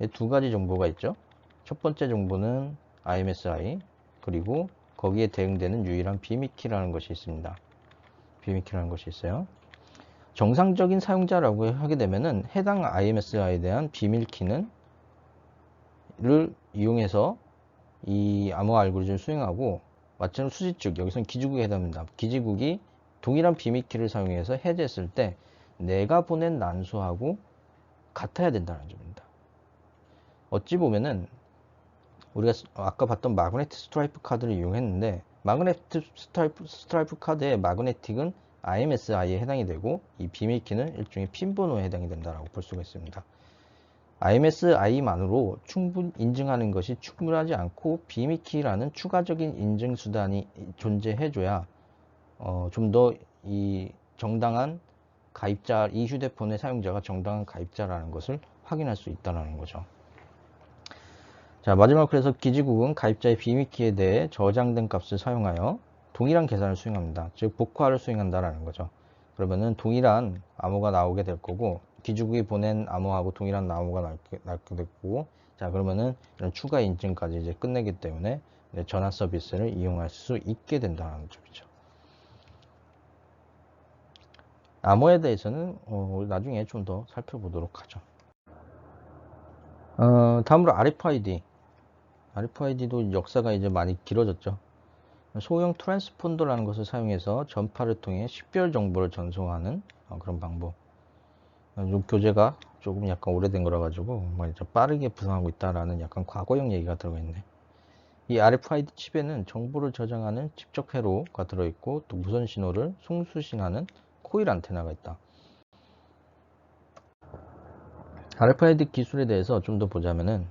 2가지 정보가 있죠. 첫 번째 정보는 IMSI, 그리고 거기에 대응되는 유일한 비밀키라는 것이 있습니다. 비밀키라는 것이 있어요. 정상적인 사용자라고 하게 되면은 해당 IMSI에 대한 비밀키를 이용해서 이 암호화 알고리즘을 수행하고 마찬가지로 수집, 여기서는 기지국에 해당합니다. 기지국이 동일한 비밀키를 사용해서 해제했을 때 내가 보낸 난수하고 같아야 된다는 점입니다. 어찌 보면은 우리가 아까 봤던 마그네틱 스트라이프 카드를 이용했는데, 마그네틱 스트라이프 카드의 마그네틱은 IMSI에 해당이 되고, 이 비밀키는 일종의 핀 번호에 해당이 된다고 볼 수가 있습니다. IMSI만으로 충분 인증하는 것이 충분하지 않고, 비밀키라는 추가적인 인증 수단이 존재해줘야 좀 더 이 정당한 가입자, 이 휴대폰의 사용자가 정당한 가입자라는 것을 확인할 수 있다는 거죠. 자, 마지막 그래서 기지국은 가입자의 비밀키에 대해 저장된 값을 사용하여 동일한 계산을 수행합니다. 즉 복화를 수행한다라는 거죠. 그러면은 동일한 암호가 나오게 될 거고, 기지국이 보낸 암호하고 동일한 암호가 나게 될 거고, 자 그러면은 이런 추가 인증까지 이제 끝내기 때문에 전화 서비스를 이용할 수 있게 된다는 점이죠. 암호에 대해서는 나중에 좀 더 살펴보도록 하죠. 다음으로 RFID. RFID도 역사가 이제 많이 길어졌죠. 소형 트랜스폰더라는 것을 사용해서 전파를 통해 식별 정보를 전송하는 그런 방법. 좀 교재가 조금 약간 오래된 거라 가지고 빠르게 구성하고 있다라는 약간 과거형 얘기가 들어가 있네. 이 RFID 칩에는 정보를 저장하는 직접 회로가 들어있고, 또 무선 신호를 송수신하는 코일 안테나가 있다. RFID 기술에 대해서 좀 더 보자면은,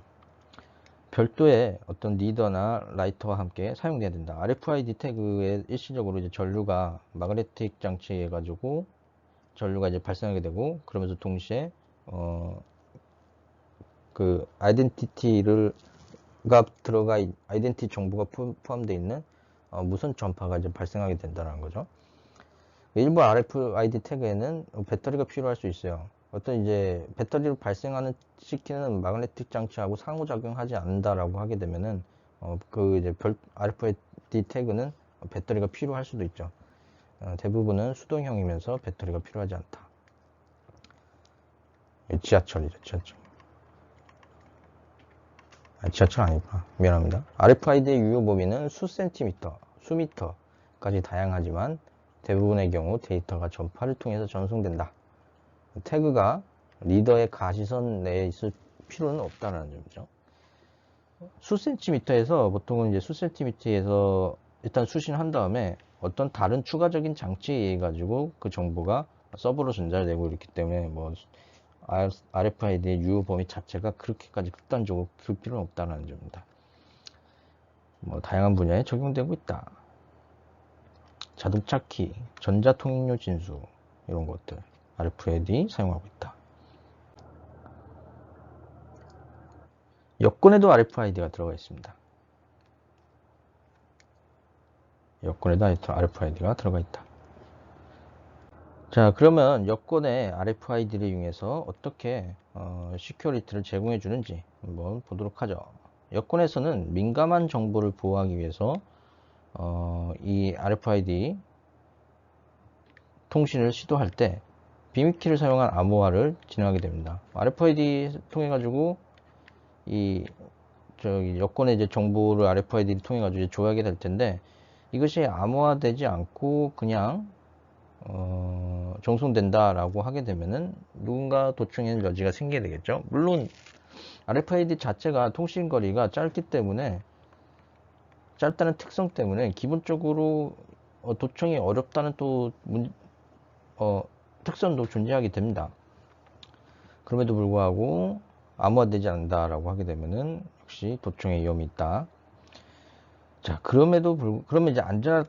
별도의 어떤 리더나 라이터와 함께 사용돼야 된다. RFID 태그에 일시적으로 이제 전류가 마그네틱 장치에 가지고 전류가 이제 발생하게 되고, 그러면서 동시에 그 아이덴티티 정보가 포함되어 있는 무선 전파가 이제 발생하게 된다는 거죠. 일부 RFID 태그에는 배터리가 필요할 수 있어요. 어떤 이제 배터리를 시키는 마그네틱 장치하고 상호작용하지 않는다라고 하게 되면은 그 이제 RFID 태그는 배터리가 필요할 수도 있죠. 대부분은 수동형이면서 배터리가 필요하지 않다. 지하철이죠, 지하철. 지하철 아니구나. 미안합니다. RFID의 유효 범위는 수미터까지 다양하지만 대부분의 경우 데이터가 전파를 통해서 전송된다. 태그가 리더의 가시선 내에 있을 필요는 없다는 점이죠. 수센티미터에서 보통은 이제 수센티미터에서 일단 수신한 다음에 어떤 다른 추가적인 장치에 의해 가지고 그 정보가 서버로 전달되고 있기 때문에 뭐 RFID의 유효 범위 자체가 그렇게까지 극단적으로 길 필요는 없다는 점입니다. 뭐 다양한 분야에 적용되고 있다. 자동차 키, 전자통행료 진수 이런 것들 RFID 사용하고 있다. 여권에도 RFID가 들어가 있습니다. 여권에도 RFID가 들어가 있다. 자, 그러면 여권의 RFID를 이용해서 어떻게 시큐리티를 제공해 주는지 한번 보도록 하죠. 여권에서는 민감한 정보를 보호하기 위해서 이 RFID 통신을 시도할 때 비밀키를 사용한 암호화를 진행하게 됩니다. RFID 통해 가지고 여권의 이제 정보를 RFID를 통해 가지고 조회하게 될 텐데, 이것이 암호화되지 않고 그냥 전송된다라고 하게 되면은 누군가 도청할 여지가 생기게 되겠죠. 물론 RFID 자체가 통신 거리가 짧다는 특성 때문에 기본적으로 도청이 어렵다는 또 특성도 존재하게 됩니다. 그럼에도 불구하고 암호화되지 않는다라고 하게 되면은 역시 도청의 위험이 있다. 자, 그러면 이제 안전할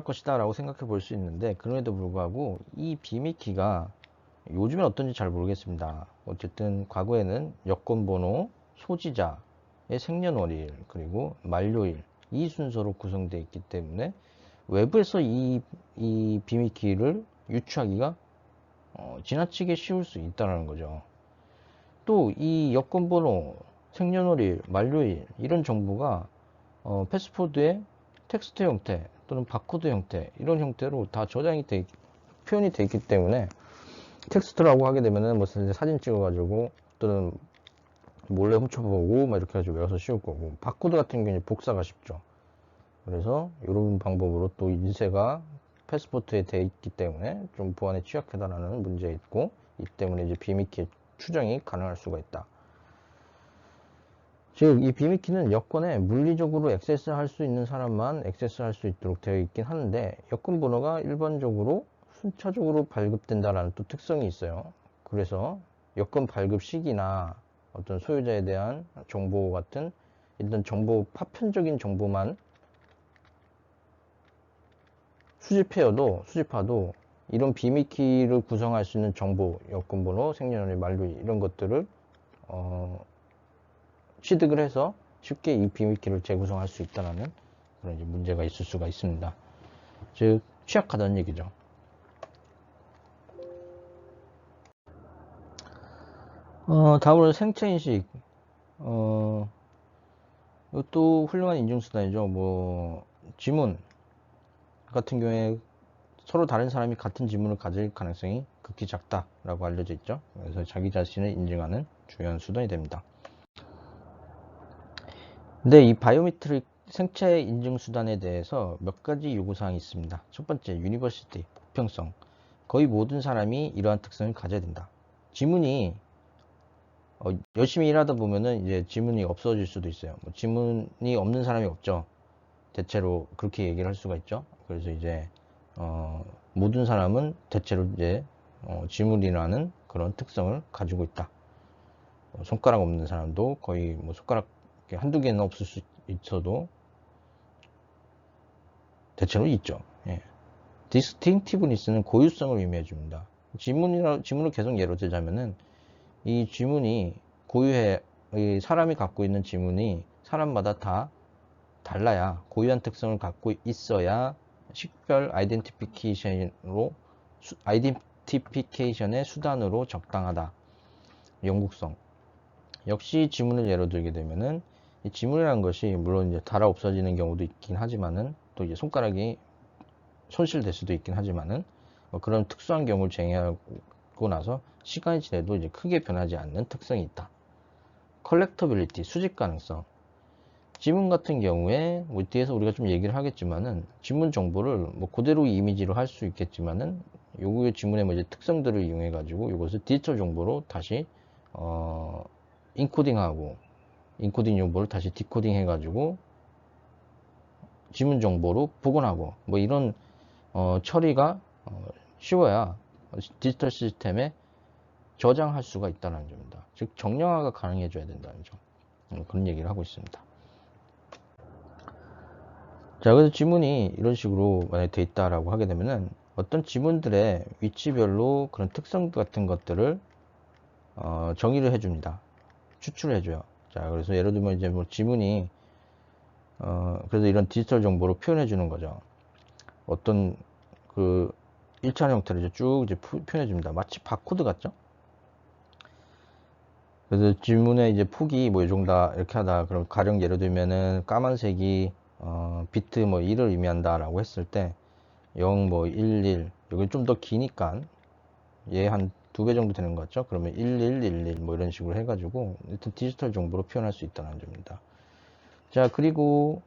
것이다 라고 생각해 볼 수 있는데, 그럼에도 불구하고 이 비밀키가 요즘엔 어떤지 잘 모르겠습니다. 어쨌든 과거에는 여권번호, 소지자의 생년월일, 그리고 만료일, 이 순서로 구성되어 있기 때문에 외부에서 이 비밀키를 유추하기가 지나치게 쉬울 수 있다는 거죠. 또 이 여권번호, 생년월일, 만료일 이런 정보가 패스포드의 텍스트 형태 또는 바코드 형태 이런 형태로 다 표현이 되어 있기 때문에, 텍스트라고 하게 되면은 뭐 사진 찍어가지고 또는 몰래 훔쳐보고 막 이렇게 해가지고 외워서 씌울 거고, 바코드 같은 경우는 복사가 쉽죠. 그래서 이런 방법으로 또 인쇄가 패스포트에 되어 있기 때문에 좀 보안에 취약하다라는 문제가 있고, 이 때문에 이제 비밀키 추정이 가능할 수가 있다. 즉, 이 비밀키는 여권에 물리적으로 액세스할 수 있는 사람만 액세스할 수 있도록 되어 있긴 하는데, 여권 번호가 일반적으로 순차적으로 발급된다라는 또 특성이 있어요. 그래서 여권 발급 시기나 어떤 소유자에 대한 정보 같은 일단 정보, 파편적인 정보만 수집하도 이런 비밀키를 구성할 수 있는 정보, 여권 번호, 생년월일, 만료일 이런 것들을 취득을 해서 쉽게 이 비밀키를 재구성할 수 있다는 그런 이제 문제가 있을 수가 있습니다. 즉, 취약하다는 얘기죠. 다음으로 생체인식. 이것도 훌륭한 인증수단이죠. 뭐, 지문 같은 경우에 서로 다른 사람이 같은 지문을 가질 가능성이 극히 작다라고 알려져 있죠. 그래서 자기 자신을 인증하는 중요한 수단이 됩니다. 근데 이 바이오메트릭 생체 인증 수단에 대해서 몇 가지 요구사항이 있습니다. 첫 번째, 유니버시티, 보편성. 거의 모든 사람이 이러한 특성을 가져야 된다. 지문이 열심히 일하다 보면은 이제 지문이 없어질 수도 있어요. 뭐 지문이 없는 사람이 없죠. 대체로 그렇게 얘기를 할 수가 있죠. 그래서 이제 모든 사람은 대체로 이제 지문이라는 그런 특성을 가지고 있다. 손가락 없는 사람도 거의 뭐 손가락 한두 개는 없을 수 있어도 대체로 있죠. 예. 디스팅티브니스는 고유성을 의미해 줍니다. 지문을 계속 예로 들자면은 이 지문이 이 사람이 갖고 있는 지문이 사람마다 다 달라야, 고유한 특성을 갖고 있어야 식별 아이덴티피케이션의 수단으로 적당하다. 영국성. 역시 지문을 예로 들게 되면은 이 지문이라는 것이 물론 이제 달아 없어지는 경우도 있긴 하지만은 또 이제 손가락이 손실될 수도 있긴 하지만은 그런 특수한 경우를 제외하고 나서 시간이 지나도 이제 크게 변하지 않는 특성이 있다. 컬렉터빌리티, 수집 가능성. 지문 같은 경우에 뭐 뒤에서 우리가 좀 얘기를 하겠지만은 지문 정보를 뭐 그대로 이미지로 할 수 있겠지만은 요구의 지문의 뭐 이제 특성들을 이용해 가지고 이것을 디지털 정보로 다시 인코딩 정보를 다시 디코딩 해 가지고 지문 정보로 복원하고 뭐 이런 처리가 쉬워야 디지털 시스템에 저장할 수가 있다는 점입니다. 즉 정량화가 가능해져야 된다는 점. 그런 얘기를 하고 있습니다. 자, 그래서 지문이 이런 식으로 만약에 돼 있다라고 하게 되면은 어떤 지문들의 위치별로 그런 특성 같은 것들을 정의를 해줍니다. 추출을 해줘요. 자, 그래서 예를 들면 이제 뭐 지문이 그래서 이런 디지털 정보로 표현해 주는 거죠. 어떤 그 일차원 형태로 이제 쭉 이제 표현해 줍니다. 마치 바코드 같죠? 그래서 지문의 이제 폭이 뭐 이 정도 이렇게 하다 그럼 가령 예를 들면은 까만색이 비트 뭐 1을 의미한다라고 했을 때 0 뭐 11 여기 좀 더 기니까 얘 한 2배 정도 되는 것 같죠? 그러면 1111 뭐 이런 식으로 해가지고 일단 디지털 정보로 표현할 수 있다는 점입니다. 자, 그리고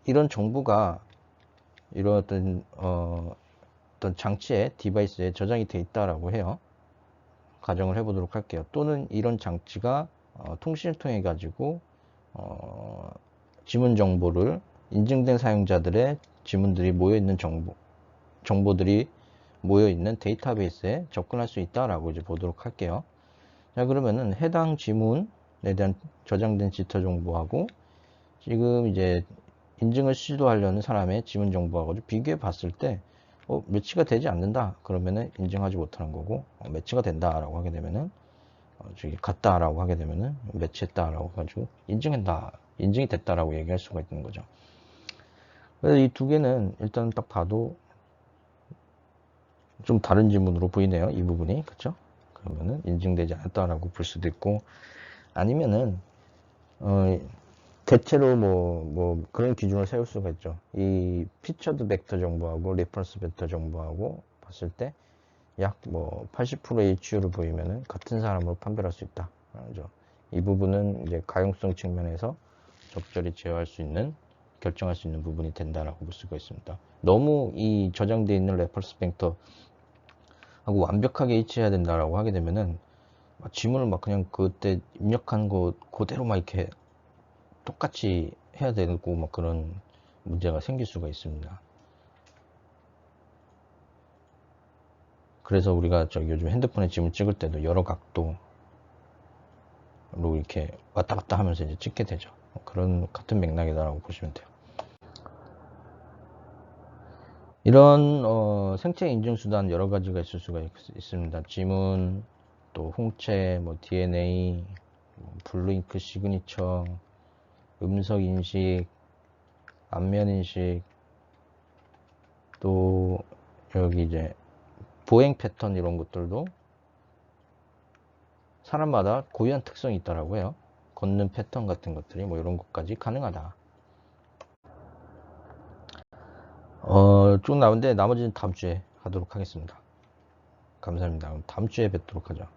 이런 정보가 이런 어떤 장치에 디바이스에 저장이 되어 있다라고 해요. 가정을 해보도록 할게요. 또는 이런 장치가 통신을 통해 가지고 지문 정보를 인증된 사용자들의 지문들이 모여있는 정보들이 모여있는 데이터베이스에 접근할 수 있다라고 이제 보도록 할게요. 자, 그러면은 해당 지문에 대한 저장된 디지털 정보하고 지금 이제 인증을 시도하려는 사람의 지문 정보하고 비교해 봤을 때 매치가 되지 않는다 그러면은 인증하지 못하는 거고 매치가 된다라고 하게 되면은 저기 같다라고 하게 되면은 매치했다라고 해가지고 인증이 됐다라고 얘기할 수가 있는 거죠. 그래서 이 두 개는 일단 딱 봐도 좀 다른 지문으로 보이네요. 이 부분이 그쵸? 그러면은 인증되지 않았다라고 볼 수도 있고 아니면은 대체로 뭐 그런 기준을 세울 수가 있죠. 이 피처드 벡터 정보하고 리퍼런스 벡터 정보하고 봤을 때 약 뭐 80%의 일치율을 보이면은 같은 사람으로 판별할 수 있다. 그죠? 이 부분은 이제 가용성 측면에서 적절히 제어할 수 있는 결정할 수 있는 부분이 된다라고 볼 수가 있습니다. 너무 이 저장되어 있는 레퍼런스 벡터하고 완벽하게 일치해야 된다라고 하게 되면은 지문을 막 그냥 그때 입력한 거 그대로 막 이렇게 똑같이 해야 되고 막 그런 문제가 생길 수가 있습니다. 그래서 우리가 요즘 핸드폰에 지문 찍을 때도 여러 각도로 이렇게 왔다 갔다 하면서 이제 찍게 되죠. 그런 같은 맥락이다라고 보시면 돼요. 이런 생체 인증 수단 여러 가지가 있을 수가 있습니다. 지문, 또 홍채, 뭐 DNA, 블루잉크 시그니처, 음성 인식, 안면 인식, 또 여기 이제 보행 패턴 이런 것들도 사람마다 고유한 특성이 있더라고요. 걷는 패턴 같은 것들이 뭐 이런 것까지 가능하다. 쭉 나오는데 나머지는 다음 주에 하도록 하겠습니다. 감사합니다. 다음 주에 뵙도록 하죠.